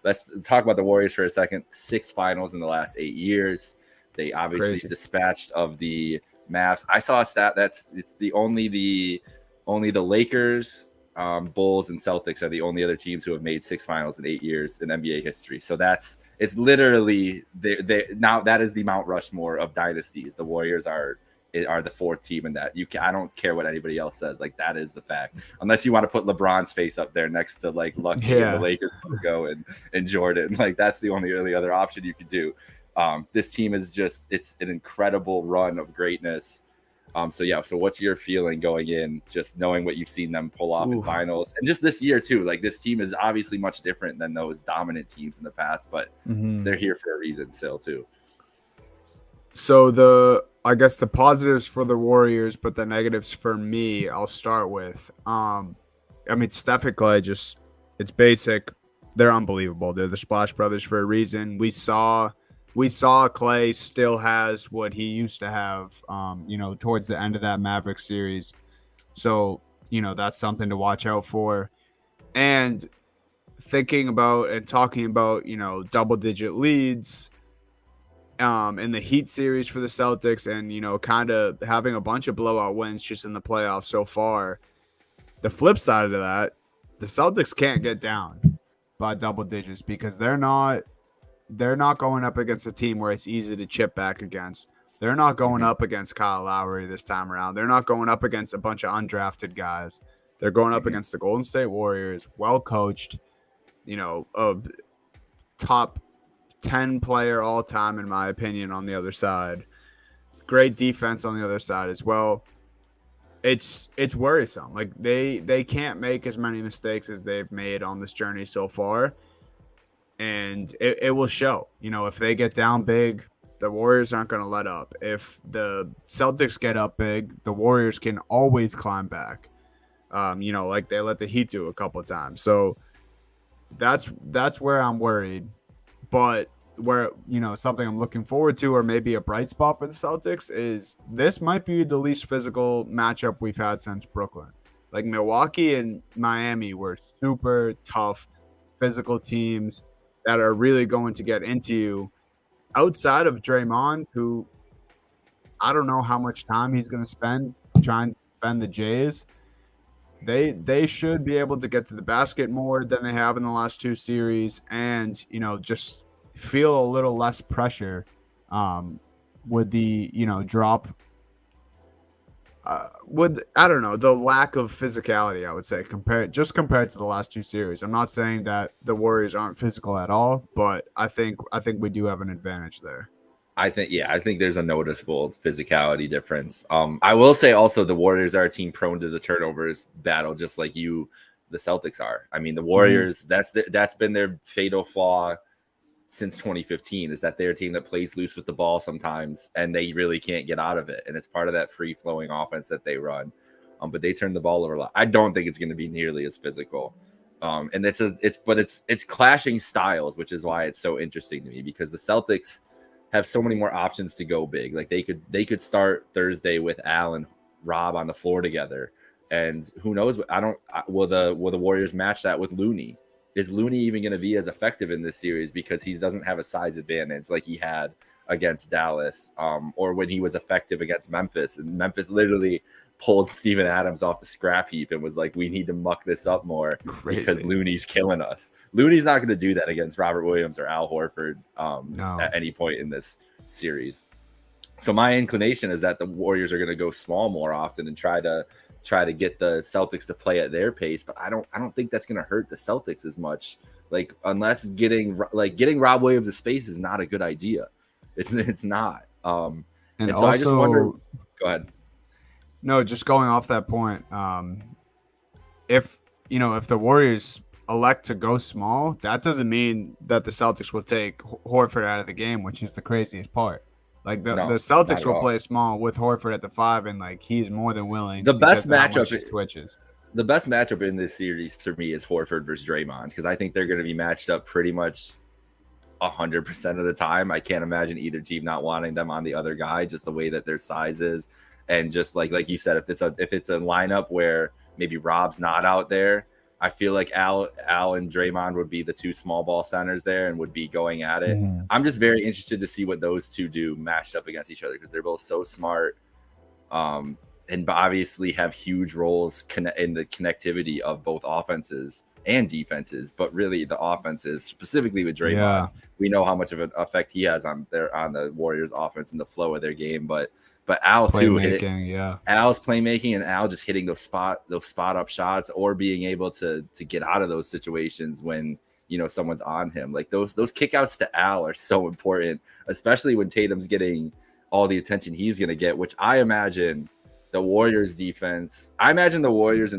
let's talk about the Warriors for a second. 6 finals in the last 8 years. They obviously Crazy. dispatched of the Mavs. I saw a stat that's it's only the Lakers, Bulls, and Celtics are the only other teams who have made 6 finals in 8 years in NBA history. So it's literally they now that is the Mount Rushmore of dynasties. The Warriors are the 4th team in that. I don't care what anybody else says. Like that is the fact. Unless you want to put LeBron's face up there next to like Lucky and the Lakers logo and Jordan. Like that's the only really other option you could do. This team is it's an incredible run of greatness. So what's your feeling going in, just knowing what you've seen them pull off in finals and just this year too? Like this team is obviously much different than those dominant teams in the past, but they're here for a reason still too. So I guess the positives for the Warriors, but the negatives for me, I'll start with. I mean, Steph and Clay it's basic. They're unbelievable. They're the Splash Brothers for a reason. We saw Clay still has what he used to have, towards the end of that Mavericks series. So, that's something to watch out for. And thinking about and talking about, double-digit leads in the Heat series for the Celtics and, kind of having a bunch of blowout wins just in the playoffs so far. The flip side of that, the Celtics can't get down by double digits because they're not going up against a team where it's easy to chip back against. They're not going up against Kyle Lowry this time around. They're not going up against a bunch of undrafted guys. They're going up against the Golden State Warriors, well coached, a top 10 player all time, in my opinion, on the other side. Great defense on the other side as well. It's worrisome. Like they can't make as many mistakes as they've made on this journey so far. And it will show. If they get down big, the Warriors aren't going to let up. If the Celtics get up big, the Warriors can always climb back. Like they let the Heat do a couple of times. So that's where I'm worried. But where, something I'm looking forward to, or maybe a bright spot for the Celtics, is this might be the least physical matchup we've had since Brooklyn. Like Milwaukee and Miami were super tough, physical teams that are really going to get into you. Outside of Draymond, who I don't know how much time he's going to spend trying to defend the Jays. They should be able to get to the basket more than they have in the last two series, and just feel a little less pressure with the drop with I don't know the lack of physicality. I would say compared to the last two series. I'm not saying that the Warriors aren't physical at all, but I think we do have an advantage there. I think there's a noticeable physicality difference. I will say also the Warriors are a team prone to the turnovers battle, just like the Celtics are. I mean, the Warriors, that's been their fatal flaw since 2015, is that they're a team that plays loose with the ball sometimes, and they really can't get out of it. And it's part of that free flowing offense that they run. But they turn the ball over a lot. I don't think it's going to be nearly as physical. And it's clashing styles, which is why it's so interesting to me, because the Celtics have so many more options to go big. Like they could start Thursday with Al and Rob on the floor together, and who knows? Will the Warriors match that with Looney? Is Looney even going to be as effective in this series because he doesn't have a size advantage like he had against Dallas, or when he was effective against Memphis, and Memphis literally pulled Steven Adams off the scrap heap and was like, we need to muck this up more. Crazy. Because Looney's killing us. Looney's not going to do that against Robert Williams or Al Horford at any point in this series. So my inclination is that the Warriors are going to go small more often and try to get the Celtics to play at their pace, but I don't think that's going to hurt the Celtics as much. Like, unless getting Rob Williams a space is not a good idea. It's not. And so also, I just wonder. Go ahead. No, just going off that point. If the Warriors elect to go small, that doesn't mean that the Celtics will take Horford out of the game, which is the craziest part. Like the Celtics will play small with Horford at the 5, and like he's more than willing. The best matchup switches. The best matchup in this series for me is Horford versus Draymond, because I think they're going to be matched up pretty much 100% of the time. I can't imagine either team not wanting them on the other guy, just the way that their size is. And just like you said, if it's a lineup where maybe Rob's not out there, I feel like Al and Draymond would be the two small ball centers there and would be going at it. Mm-hmm. I'm just very interested to see what those two do matched up against each other, because they're both so smart, and obviously have huge roles in the connectivity of both offenses and defenses. But really, the offenses, specifically with Draymond, we know how much of an effect he has on the Warriors' offense and the flow of their game. But Al too, Al's playmaking, and Al just hitting those spot up shots, or being able to get out of those situations when someone's on him. Like those kickouts to Al are so important, especially when Tatum's getting all the attention he's going to get. Which I imagine the Warriors and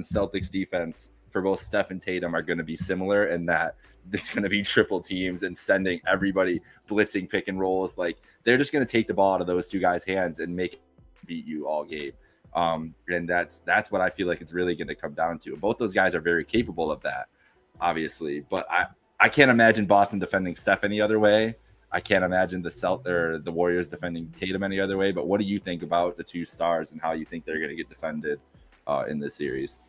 Celtics defense for both Steph and Tatum are going to be similar, in that it's going to be triple teams and sending everybody blitzing pick and rolls. Like they're just going to take the ball out of those two guys' hands and make it beat you all game. And that's what I feel like it's really going to come down to. Both those guys are very capable of that, obviously, but I can't imagine Boston defending Steph any other way. I can't imagine the Warriors defending Tatum any other way. But what do you think about the two stars and how you think they're going to get defended in this series?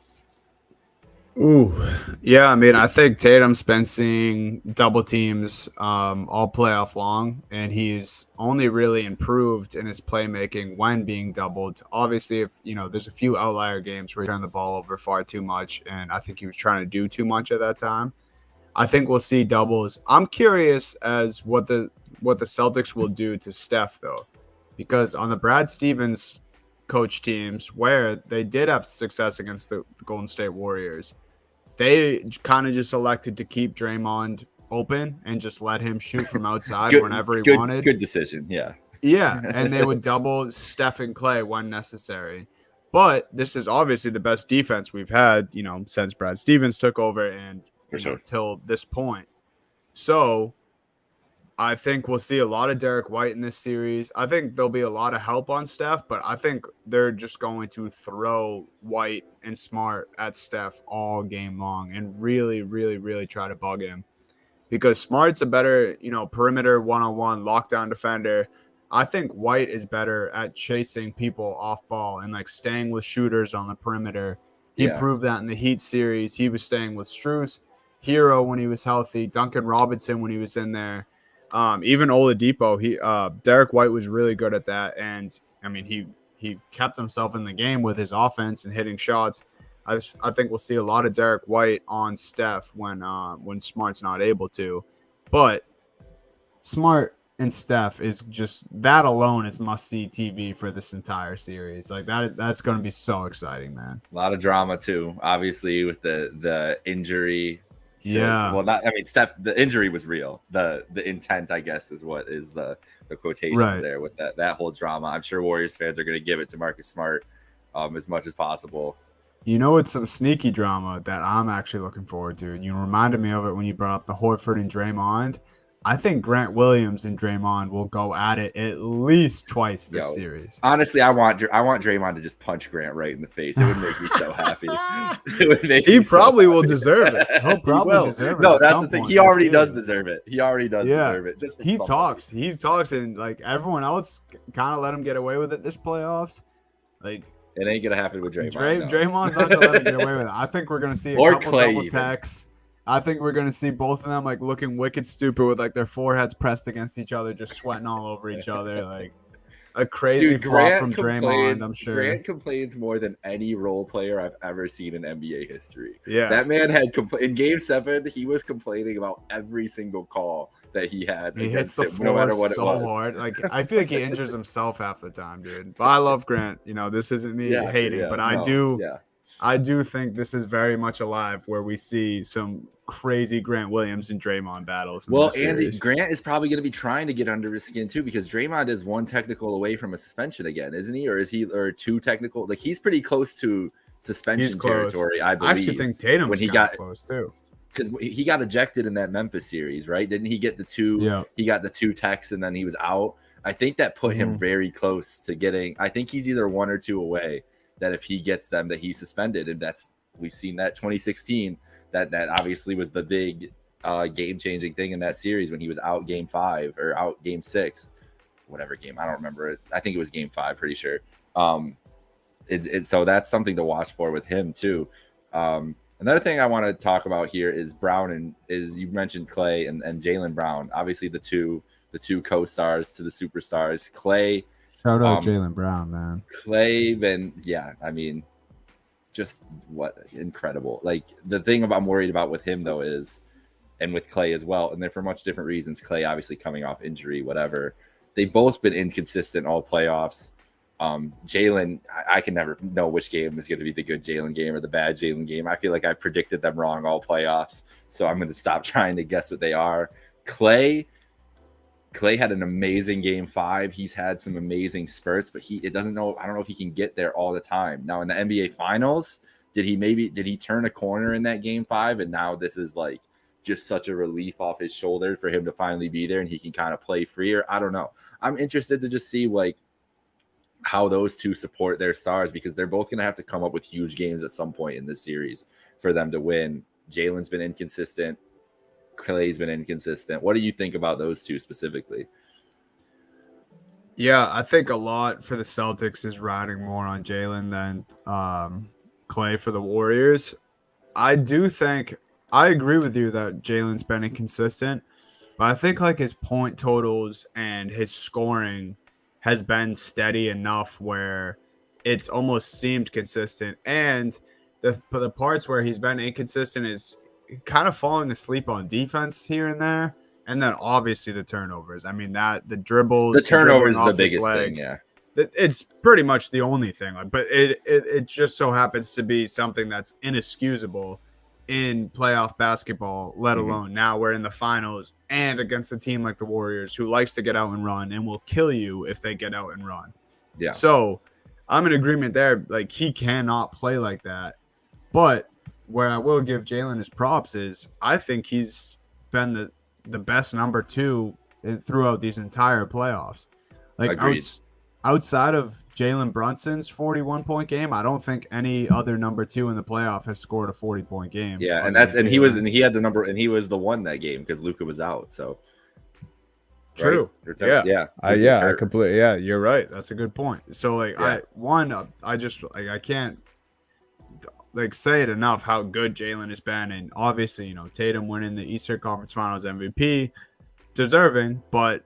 Ooh, yeah. I mean, I think Tatum's been seeing double teams all playoff long, and he's only really improved in his playmaking when being doubled. Obviously, if there's a few outlier games where he turned the ball over far too much, and I think he was trying to do too much at that time. I think we'll see doubles. I'm curious as what the Celtics will do to Steph, though, because on the Brad Stevens coach teams, where they did have success against the Golden State Warriors, they kind of just elected to keep Draymond open and just let him shoot from outside whenever he wanted. Good decision, yeah. Yeah, and they would double Steph and Clay when necessary. But this is obviously the best defense we've had, since Brad Stevens took over and till this point. So I think we'll see a lot of Derek White in this series. I think there'll be a lot of help on Steph, but I think they're just going to throw White and Smart at Steph all game long and really, really, really try to bug him, because Smart's a better, perimeter one-on-one lockdown defender. I think White is better at chasing people off ball and like staying with shooters on the perimeter. He proved that in the Heat series. He was staying with Strus, Herro when he was healthy, Duncan Robinson when he was in there. Even Oladipo, Derek White was really good at that, and I mean, he kept himself in the game with his offense and hitting shots. I think we'll see a lot of Derek White on Steph when Smart's not able to, but Smart and Steph is just that alone is must see TV for this entire series. Like that's going to be so exciting, man. A lot of drama too, obviously with the injury. Yeah. Well, not. I mean, Steph. The injury was real. The intent, I guess, is what is the quotations Right. there with that whole drama. I'm sure Warriors fans are going to give it to Marcus Smart as much as possible. You know, it's some sneaky drama that I'm actually looking forward to. You reminded me of it when you brought up the Horford and Draymond. I think Grant Williams and Draymond will go at it at least twice this series. Honestly, I want Draymond to just punch Grant right in the face. It would make me so happy. It would make he probably will deserve it. He'll probably deserve it. No, that's the thing. He already does deserve it. He already does deserve it. Just he talks. He talks, and like everyone else kind of let him get away with it this playoffs. Like it ain't gonna happen with Draymond. Draymond's not gonna let him get away with it. I think we're gonna see a couple Clay double texts. I think we're going to see both of them like looking wicked stupid with like their foreheads pressed against each other, just sweating all over each other. Like a crazy flop from Draymond, I'm sure. Grant complains more than any role player I've ever seen in NBA history. Yeah. That man had in Game 7, he was complaining about every single call that he had. He hits the floor no matter what so it was. Hard. Like I feel like he injures himself half the time, dude. But I love Grant. You know, this isn't me hating, but I do think this is very much alive where we see some crazy Grant Williams and Draymond battles. Well, Andy, Grant is probably going to be trying to get under his skin too, because Draymond is one technical away from a suspension again, isn't he? Or two technical? Like he's pretty close to suspension territory, I believe. I actually think Tatum when he got close too. Because he got ejected in that Memphis series, right? Didn't he get the two? Yeah. He got the 2 techs and then he was out. I think that put him very close to getting. I think he's either 1 or 2 away. That if he gets them, that he's suspended, and we've seen that 2016. That obviously was the big game-changing thing in that series when he was out Game 5 or out Game 6, whatever game, I don't remember it. I think it was Game 5, pretty sure. So that's something to watch for with him too. Another thing I want to talk about here is Brown, and is you mentioned Clay and Jaylen Brown, obviously the two co-stars to the superstars. Clay. Shout out Jaylen Brown, man. Clay, I mean, just what incredible. Like the thing I'm worried about with him though is, and with Clay as well, and they're for much different reasons. Clay obviously coming off injury, whatever. They've both been inconsistent all playoffs. Jaylen, I can never know which game is going to be the good Jaylen game or the bad Jaylen game. I feel like I predicted them wrong all playoffs, so I'm going to stop trying to guess what they are. Clay had an amazing Game 5. He's had some amazing spurts, but I don't know if he can get there all the time. Now in the NBA Finals, did he turn a corner in that Game 5, and now this is like just such a relief off his shoulder for him to finally be there and he can kind of play freer? I don't know. I'm interested to just see like how those two support their stars, because they're both going to have to come up with huge games at some point in this series for them to win. Jaylen's been inconsistent. Clay's been inconsistent. What do you think about those two specifically? Yeah, I think a lot for the Celtics is riding more on Jaylen than Clay for the Warriors. I agree with you that Jaylen's been inconsistent, but I think like his point totals and his scoring has been steady enough where it's almost seemed consistent. And the parts where he's been inconsistent is kind of falling asleep on defense here and there, and then obviously the turnovers. I mean, that the dribbles, the turnovers is the biggest thing. Yeah, it's pretty much the only thing. But it just so happens to be something that's inexcusable in playoff basketball, let alone now we're in the finals and against a team like the Warriors who likes to get out and run and will kill you if they get out and run. Yeah. So I'm in agreement there. Like he cannot play like that, but where I will give Jaylen his props is I think he's been the best number 2 throughout these entire playoffs. Like outside of Jalen Brunson's 41-point game, I don't think any other number 2 in the playoff has scored a 40-point game. Yeah, he had the number, and he was the one that game because Luka was out. So true. Right? I completely. Yeah, you're right. That's a good point. So like I can't like say it enough how good Jaylen has been, and obviously Tatum winning the Eastern Conference Finals MVP, deserving, but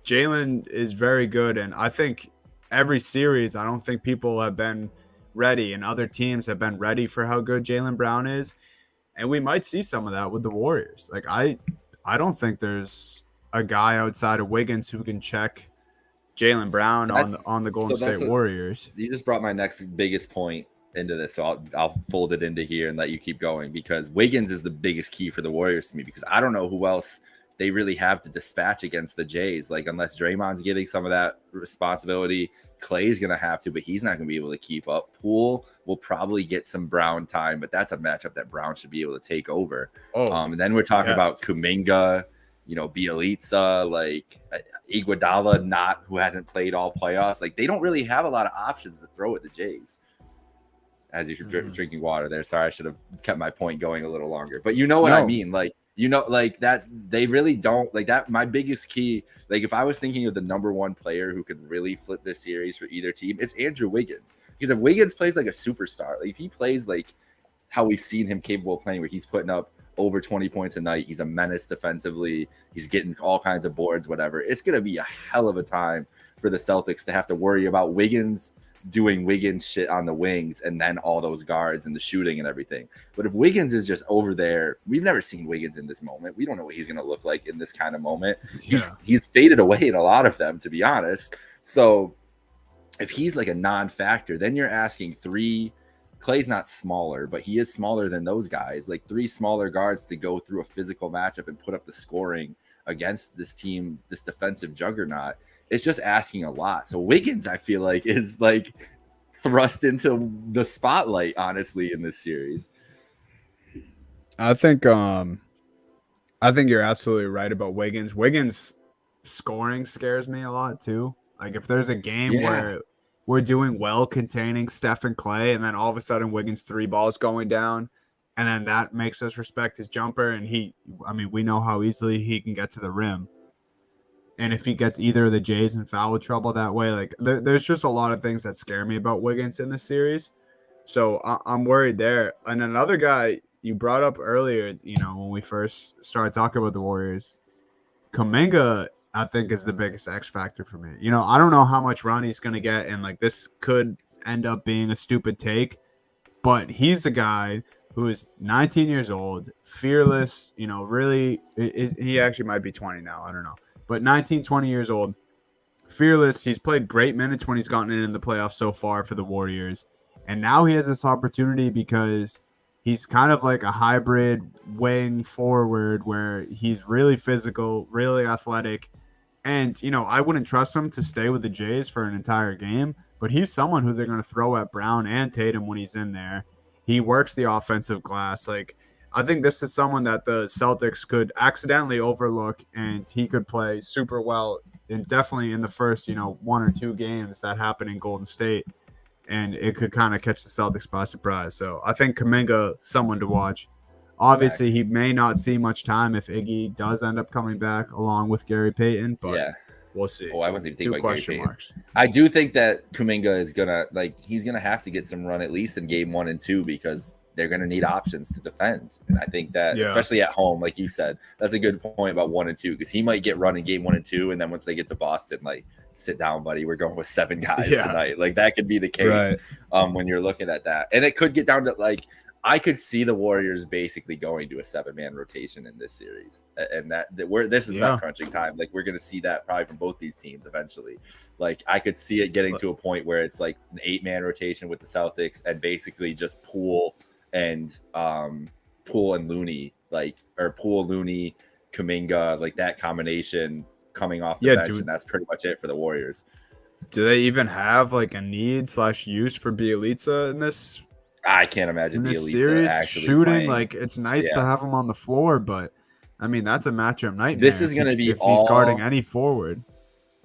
Jaylen is very good, and I think every series, I don't think people have been ready, and other teams have been ready for how good Jaylen Brown is, and we might see some of that with the Warriors. Like I don't think there's a guy outside of Wiggins who can check Jaylen Brown on the Golden State Warriors. You just brought my next biggest point into this, so I'll fold it into here and let you keep going, because Wiggins is the biggest key for the Warriors to me, because I don't know who else they really have to dispatch against the Jays. Like, unless Draymond's getting some of that responsibility, Clay's going to have to, but he's not going to be able to keep up. Poole will probably get some Brown time, but that's a matchup that Brown should be able to take over. And then we're talking about Kuminga, Bielitsa, like Iguodala, who hasn't played all playoffs. Like, they don't really have a lot of options to throw at the Jays. As you're drinking water there. Sorry, I should have kept my point going a little longer. But you know what I mean? Like, like that, they really don't like that. My biggest key, like if I was thinking of the number one player who could really flip this series for either team, it's Andrew Wiggins. Because if Wiggins plays like a superstar, like if he plays like how we've seen him capable of playing, where he's putting up over 20 points a night, he's a menace defensively, he's getting all kinds of boards, whatever. It's going to be a hell of a time for the Celtics to have to worry about Wiggins doing Wiggins shit on the wings and then all those guards and the shooting and everything. But if Wiggins is just over there, we've never seen Wiggins in this moment. We don't know what he's going to look like in this kind of moment. He's faded away in a lot of them, to be honest. So if he's like a non-factor, then you're asking Clay's not smaller, but he is smaller than those guys, like three smaller guards to go through a physical matchup and put up the scoring against this team, this defensive juggernaut. It's just asking a lot. So Wiggins, I feel like, is like thrust into the spotlight, honestly, in this series. I think you're absolutely right about Wiggins. Wiggins scoring scares me a lot too. Like if there's a game where we're doing well containing Steph and Clay, and then all of a sudden Wiggins 3 balls going down, and then that makes us respect his jumper, and we know how easily he can get to the rim. And if he gets either of the Jays in foul trouble that way, like there's just a lot of things that scare me about Wiggins in this series. So I'm worried there. And another guy you brought up earlier, when we first started talking about the Warriors, Kuminga, I think, is the biggest X factor for me. I don't know how much run he's going to get, and like this could end up being a stupid take, but he's a guy who is 19 years old, fearless, really, he actually might be 20 now. I don't know. But 19, 20 years old, fearless. He's played great minutes when he's gotten in the playoffs so far for the Warriors. And now he has this opportunity because he's kind of like a hybrid wing forward where he's really physical, really athletic. And, I wouldn't trust him to stay with the Jays for an entire game, but he's someone who they're going to throw at Brown and Tatum when he's in there. He works the offensive glass. Like, I think this is someone that the Celtics could accidentally overlook, and he could play super well, and definitely in the first, 1 or 2 games that happen in Golden State, and it could kind of catch the Celtics by surprise. So I think Kuminga, someone to watch. Obviously, he may not see much time if Iggy does end up coming back along with Gary Payton, but we'll see. Oh, I wasn't even thinking about question Gary marks. I do think that Kuminga is he's gonna have to get some run at least in game 1 and 2, because they're gonna need options to defend. And I think that especially at home, like you said, that's a good point about 1 and 2, because he might get run in game 1 and 2, and then once they get to Boston, like, sit down, buddy, we're going with 7 guys tonight. Like, that could be the case when you're looking at that. And it could get down to, like, I could see the Warriors basically going to a 7-man rotation in this series, and this is not crunching time. Like, we're going to see that probably from both these teams eventually. Like, I could see it getting to a point where it's like an 8-man rotation with the Celtics, and basically just Poole and Looney, or Poole, Looney, Kuminga, like that combination coming off the bench, and that's pretty much it for the Warriors. Do they even have like a need/use for Bielitsa in this? I can't imagine this Bielitsa series actually shooting. Playing. Like, it's nice to have him on the floor, but I mean, that's a matchup nightmare. This is going to be if he's guarding any forward.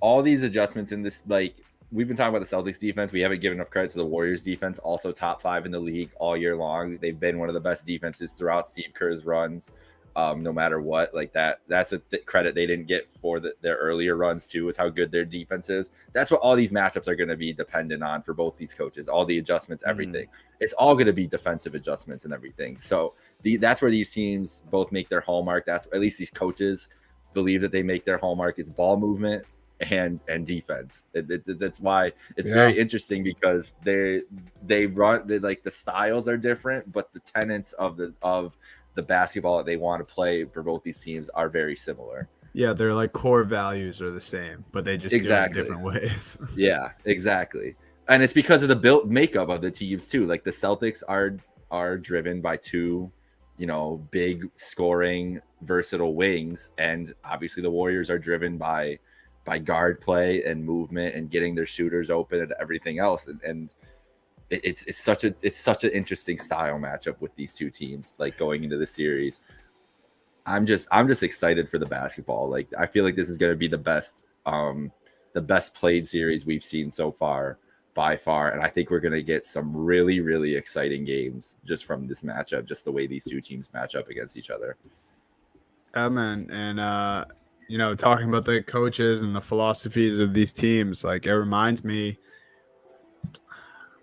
All these adjustments in this, like, we've been talking about the Celtics defense. We haven't given enough credit to the Warriors defense. Also top 5 in the league all year long. They've been one of the best defenses throughout Steve Kerr's runs. No matter what, like that's a credit they didn't get for their earlier runs too, is how good their defense is. That's what all these matchups are going to be dependent on for both these coaches. All the adjustments, everything. It's all going to be defensive adjustments and everything. So that's where these teams both make their hallmark. That's, at least these coaches believe that they make their hallmark. It's ball movement and defense. That's why it's very interesting, because they run like the styles are different, but the tenets of the basketball that they want to play for both these teams are very similar. Yeah, their like core values are the same, but they just do it in different ways. Yeah, exactly. And it's because of the built makeup of the teams too. Like the Celtics are driven by two, big scoring, versatile wings, and obviously the Warriors are driven by guard play and movement and getting their shooters open and everything else. And it's such an interesting style matchup with these two teams, like going into the series. I'm just excited for the basketball. Like I feel like this is going to be the best played series we've seen so far by far, and I think we're going to get some really, really exciting games just from this matchup, just the way these two teams match up against each other. Man, and talking about the coaches and the philosophies of these teams, like it reminds me,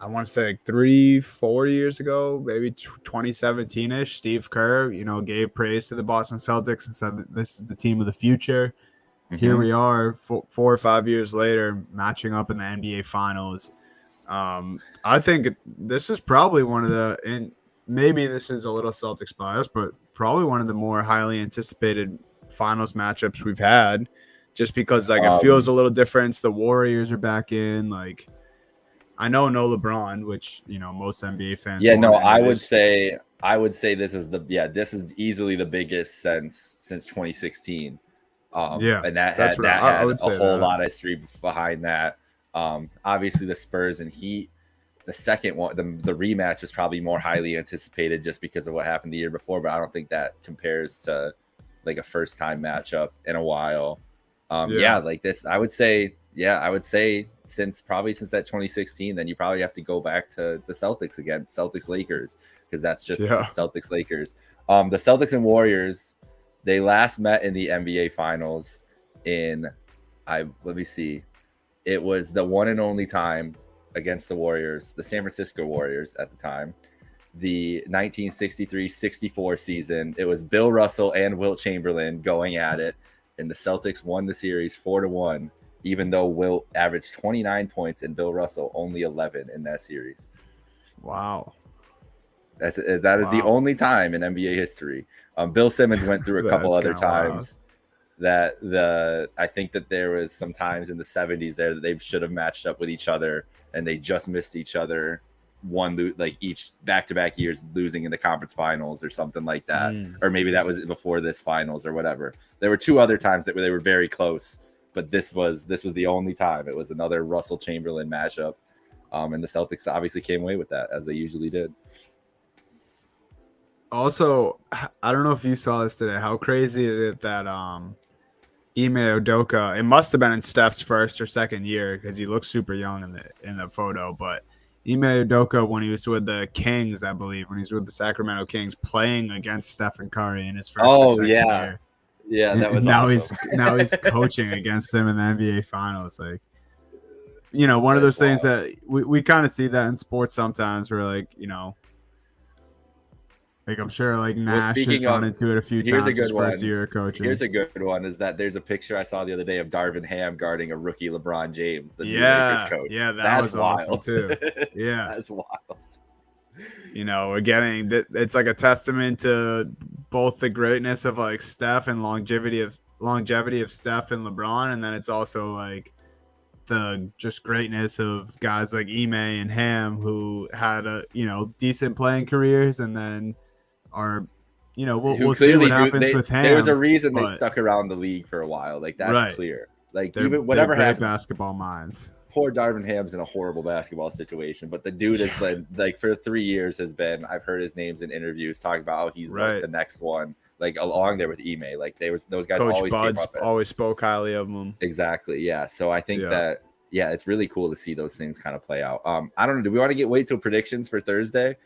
I want to say like 3-4 years ago, maybe 2017-ish, Steve Kerr, gave praise to the Boston Celtics and said that this is the team of the future. Mm-hmm. Here we are 4 or 5 years later, matching up in the NBA Finals. I think this is probably one of and maybe this is a little Celtics bias, but probably one of the more highly anticipated finals matchups we've had, just because it feels a little different. The Warriors are back in. Like, I know no LeBron, which most NBA fans. Yeah, no, I would say this is easily the biggest since 2016. And that had a whole lot of history behind that. Obviously the Spurs and Heat, the second one, the rematch was probably more highly anticipated just because of what happened the year before, but I don't think that compares to like a first time matchup in a while. Like this, I would say since that 2016, then you probably have to go back to the Celtics again, Celtics Lakers, because that's just Celtics Lakers. The Celtics and Warriors, they last met in the NBA Finals let me see. It was the one and only time against the Warriors, the San Francisco Warriors at the time, the 1963-64 season. It was Bill Russell and Wilt Chamberlain going at it, and the Celtics won the series 4-1, even though Wilt averaged 29 points and Bill Russell only 11 in that series. Wow. That is the only time in NBA history. Bill Simmons went through a couple other times. I think that there was some times in the 70s there that they should have matched up with each other and they just missed each other each back-to-back years, losing in the conference finals or something like that. Or maybe that was before this finals or whatever. There were two other times that they were very close, but this was the only time. It was another Russell Chamberlain matchup. And the Celtics obviously came away with that, as they usually did. Also, I don't know if you saw this today. How crazy is it that Ime Udoka, it must have been in Steph's first or second year because he looks super young in the photo, but Ime Udoka, when he was with the Kings, I believe, when he was with the Sacramento Kings, playing against Stephen Curry in his first or second year. Yeah, that was awesome. Now he's coaching against him in the NBA Finals. Like, one of those things that we kind of see that in sports sometimes where, like, like I'm sure like Nash has run into it a few times his first year of coaching. Here's a good one is that there's a picture I saw the other day of Darvin Ham guarding a rookie LeBron James, the new Lakers coach. Yeah, that's awesome too. Yeah. That's wild. We're getting that. It's like a testament to both the greatness of like Steph and longevity of Steph and LeBron, and then it's also like the just greatness of guys like Ime and Ham who had decent playing careers and then are we'll see what happens with Ham. There was a reason they stuck around the league for a while. Like that's clear. Like even whatever happens, basketball minds. Poor Darvin Ham's in a horrible basketball situation, but the dude has been like for 3 years I've heard his names in interviews talking about how he's like the next one, like along there with Ime. Like those guys Coach always Buds came up always spoke highly of him. Exactly. Yeah. So I think that it's really cool to see those things kind of play out. I don't know. Do we want to wait till predictions for Thursday?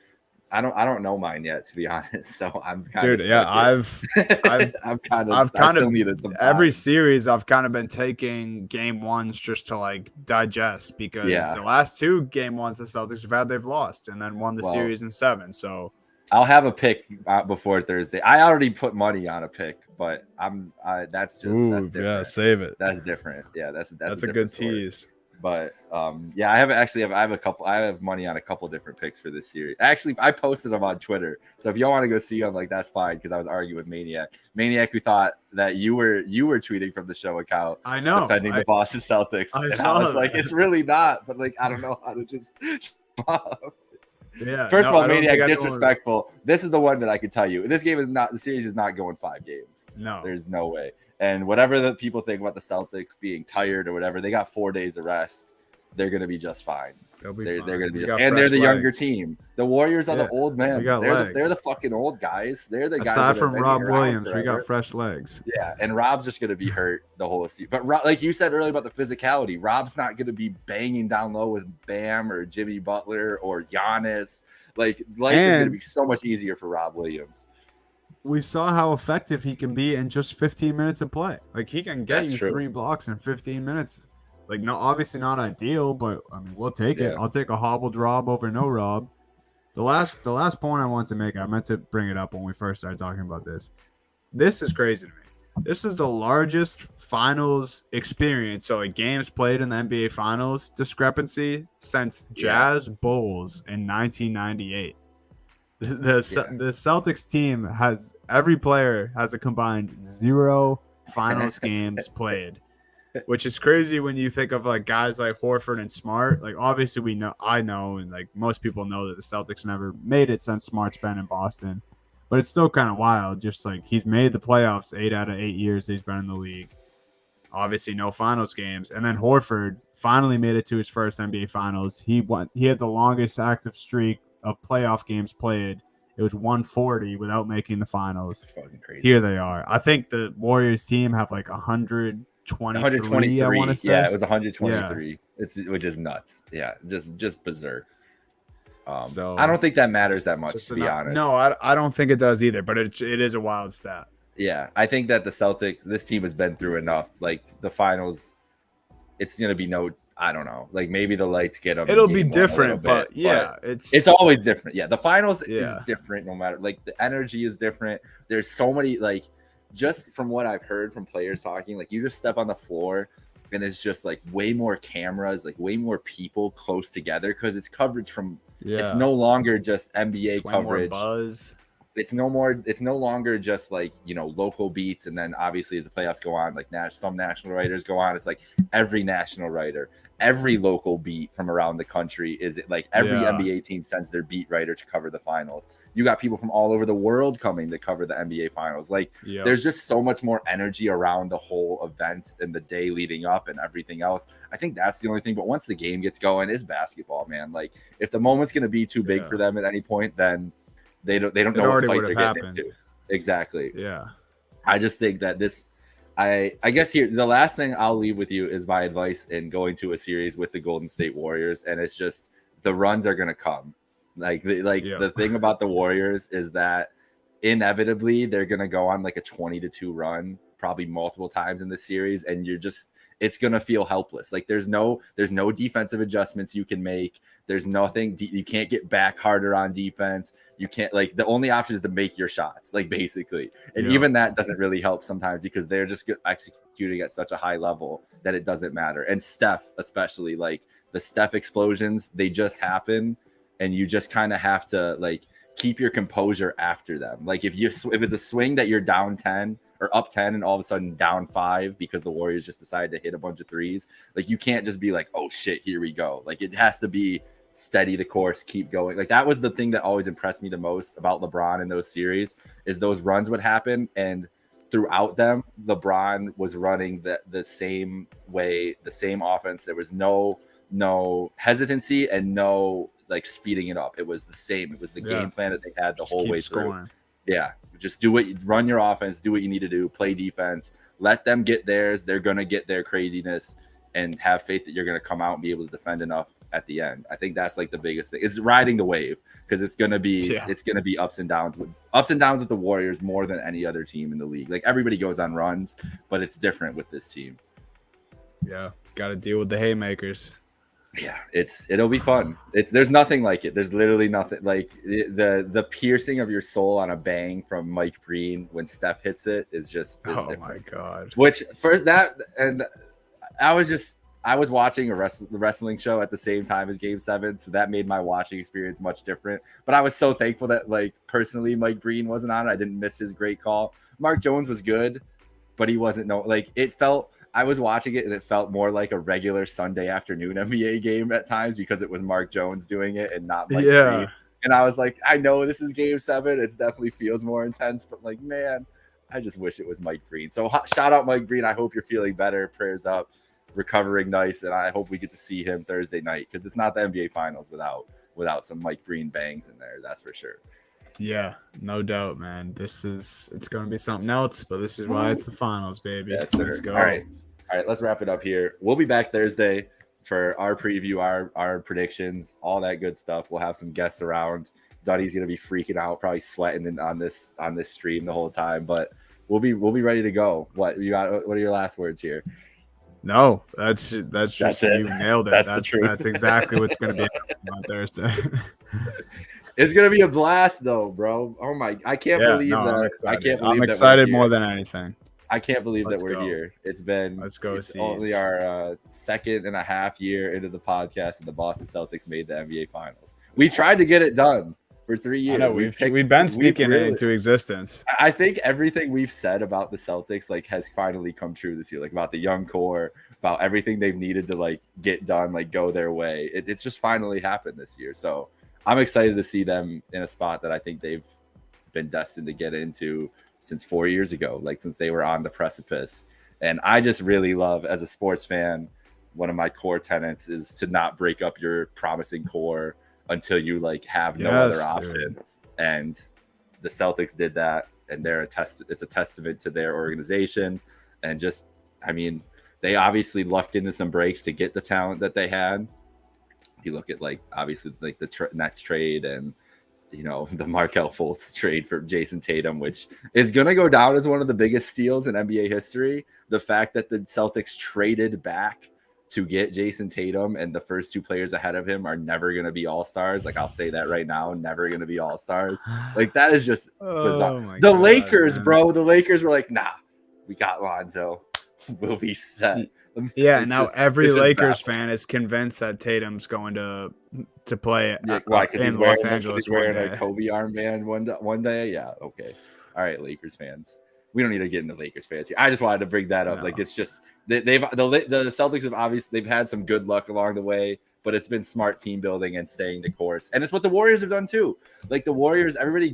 I don't know mine yet, to be honest. So I'm kind of I've kind of needed some time. Every series I've kind of been taking game ones just to like digest because the last two game ones the Celtics have had, they've lost and then won the series in 7. So I'll have a pick before Thursday. I already put money on a pick, but that's different. Yeah, save it. That's different. Yeah, that's a good tease. But yeah, I have money on a couple different picks for this series. Actually, I posted them on Twitter, so if y'all want to go see them, like that's fine, because I was arguing with Maniac, who thought that you were tweeting from the show account. I know, defending the Boston Celtics, I was like, it's really not, but like I don't know how to just. Yeah. First of all, Maniac, disrespectful. This is the one that I can tell you. The series is not going 5 games. No, there's no way. And whatever the people think about the Celtics being tired or whatever, they got 4 days of rest. They're going to be just fine. They're going to be just, and they're the younger team. The Warriors are the old men. They're the fucking old guys. They're the guys. Aside from Rob Williams, we got fresh legs. Yeah, and Rob's just going to be hurt the whole season. But like you said earlier about the physicality, Rob's not going to be banging down low with Bam or Jimmy Butler or Giannis. Like life is going to be so much easier for Rob Williams. We saw how effective he can be in just 15 minutes of play. Like he can get you 3 blocks in 15 minutes. Like, no, obviously not ideal, but I mean, we'll take it. I'll take a hobbled Rob over no Rob. The last point I wanted to make, I meant to bring it up when we first started talking about this. This is crazy to me. This is the largest finals experience, so like games played in the NBA Finals discrepancy since Jazz Bulls in 1998. The Celtics team has every player has a combined 0 finals games played, which is crazy when you think of like guys like Horford and Smart. Like obviously I know, and like most people know that the Celtics never made it since Smart's been in Boston, but it's still kind of wild. Just like he's made the playoffs 8 out of 8 years he's been in the league. Obviously no finals games, and then Horford finally made it to his first NBA Finals. He had the longest active streak of playoff games played. It was 140 without making the finals. It's fucking crazy. Here they are. I think the Warriors team have like 123. I want to say. Yeah, it was 123. Which is nuts. Yeah, just berserk. So I don't think that matters that much, to be honest. No, I don't think it does either. But it is a wild stat. Yeah, I think that the Celtics, this team has been through enough. Like the finals, it's gonna be I don't know. Like maybe the lights get them. It'll be different, but it's always different. Yeah, the finals is different no matter. Like the energy is different. There's so many, like, just from what I've heard from players talking, like you just step on the floor and it's just like way more cameras, like way more people close together because it's coverage from. It's no longer just NBA coverage. More buzz. It's no longer just like, local beats. And then obviously as the playoffs go on, like some national writers go on, it's like every national writer, every local beat from around the country is it like every NBA team sends their beat writer to cover the finals. You got people from all over the world coming to cover the NBA Finals. Like there's just so much more energy around the whole event and the day leading up and everything else. I think that's the only thing. But once the game gets going, it's basketball, man. Like if the moment's going to be too big for them at any point, then they don't know what fight they're getting into. Exactly. Yeah. I just think that I guess here, the last thing I'll leave with you is my advice in going to a series with the Golden State Warriors. And it's just, the runs are going to come. The thing about the Warriors is that inevitably they're going to go on like a 20-2 run, probably multiple times in the series. And it's going to feel helpless. Like there's no defensive adjustments you can make. There's nothing, you can't get back harder on defense. You can't, like, the only option is to make your shots, like basically. And even that doesn't really help sometimes because they're just executing at such a high level that it doesn't matter. And Steph, especially, like the Steph explosions, they just happen. And you just kind of have to like keep your composure after them. Like if it's a swing that you're down 10 or up 10 and all of a sudden down 5 because the Warriors just decided to hit a bunch of threes, like you can't just be like, oh shit, here we go. Like it has to be steady the course, keep going. Like that was the thing that always impressed me the most about LeBron in those series is those runs would happen. And throughout them, LeBron was running the same way, the same offense. There was no hesitancy and no like speeding it up. It was the same. It was the game plan that they had the whole way through. Scoring. Yeah. Just run your offense, do what you need to do, play defense, let them get theirs. They're going to get their craziness and have faith that you're going to come out and be able to defend enough at the end. I think that's like the biggest thing is riding the wave because it's going to be ups and downs with the Warriors more than any other team in the league. Like everybody goes on runs, but it's different with this team. Yeah. Got to deal with the haymakers. Yeah, it'll be fun. There's nothing like it. There's literally nothing like the piercing of your soul on a bang from Mike Breen when Steph hits it is different. My God. Which first that and I was watching the wrestling show at the same time as Game 7, so that made my watching experience much different. But I was so thankful that like personally Mike Breen wasn't on it. I didn't miss his great call. Mark Jones was good, but he wasn't it felt. I was watching it and it felt more like a regular Sunday afternoon NBA game at times because it was Mark Jones doing it and not Mike Breen. And I was like, I know this is Game 7. It definitely feels more intense, but like, man, I just wish it was Mike Breen. So shout out Mike Breen. I hope you're feeling better. Prayers up, recovering nice, and I hope we get to see him Thursday night because it's not the NBA Finals without some Mike Breen bangs in there. That's for sure. Yeah, no doubt, man. It's going to be something else, but this is why it's the finals, baby. Yes, let's go. All right, let's wrap it up here. We'll be back Thursday for our preview, our predictions, all that good stuff. We'll have some guests around. Duddy's going to be freaking out, probably sweating on this stream the whole time, but we'll be ready to go. What are your last words here? No, that's just it. You nailed it. That's exactly what's going to be on Thursday. It's gonna be a blast, though, bro. Oh my! I can't believe that. I'm excited more than anything. I can't believe that we're here. It's only our second and a half year into the podcast, and the Boston Celtics made the NBA Finals. We tried to get it done for 3 years. I know, we've been speaking it into existence. I think everything we've said about the Celtics has finally come true this year. About the young core, about everything they've needed to get done, go their way. It's just finally happened this year. So I'm excited to see them in a spot that I think they've been destined to get into since 4 years ago, since they were on the precipice. And I just really love, as a sports fan, one of my core tenets is to not break up your promising core until you have no other option. Dude. And the Celtics did that, and it's a testament to their organization. And they obviously lucked into some breaks to get the talent that they had. You look at obviously the Nets trade and the Markelle Fultz trade for Jason Tatum, which is going to go down as one of the biggest steals in NBA history. The fact that the Celtics traded back to get Jason Tatum and the first two players ahead of him are never going to be all-stars. I'll say that right now, never going to be all-stars. That is just bizarre. The Lakers, man. Bro, the Lakers were nah, we got Lonzo. We'll be set. Yeah, now every Lakers fan is convinced that Tatum's going to play in Los Angeles. He's wearing a Kobe armband one day. Yeah, okay. All right, Lakers fans. We don't need to get into Lakers fans here. I just wanted to bring that up. No. It's just the Celtics have obviously they've had some good luck along the way, but it's been smart team building and staying the course. And it's what the Warriors have done too. The Warriors, everybody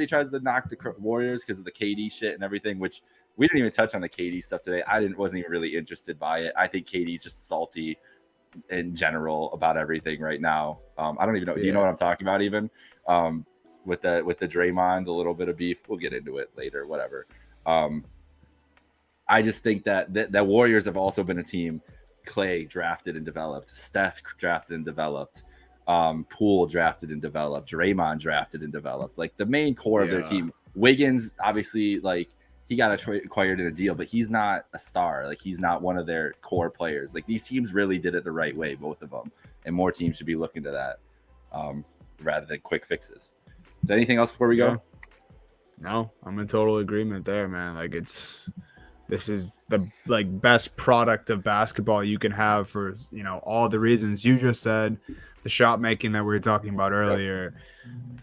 tries to knock the Warriors because of the KD shit and everything, which we didn't even touch on the KD stuff today. Wasn't even really interested by it. I think KD's just salty in general about everything right now. I don't even know. Yeah. Do you know what I'm talking about? Even with the Draymond, a little bit of beef. We'll get into it later. Whatever. I just think that the Warriors have also been a team. Clay drafted and developed. Steph drafted and developed. Poole drafted and developed. Draymond drafted and developed. The main core of their team. Wiggins, obviously, he got acquired in a deal, but he's not a star. He's not one of their core players. These teams really did it the right way, both of them. And more teams should be looking to that rather than quick fixes. Is there anything else before we go? No, I'm in total agreement there, man. This is the best product of basketball you can have for all the reasons you just said, the shot making that we were talking about earlier,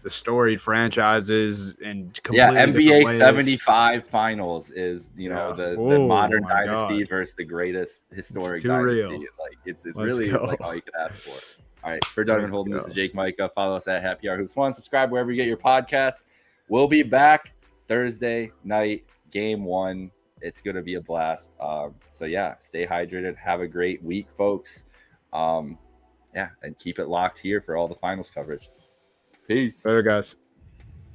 the storied franchises and NBA 75 finals is the modern dynasty versus the greatest historic dynasty. Real. It's really all you could ask for. All right, for Duncan Holden, this is Jake Micah. Follow us at Happy Hour Hoops 1. Subscribe wherever you get your podcast. We'll be back Thursday night, Game 1. It's going to be a blast. Stay hydrated. Have a great week, folks. And keep it locked here for all the finals coverage. Peace. Later, guys.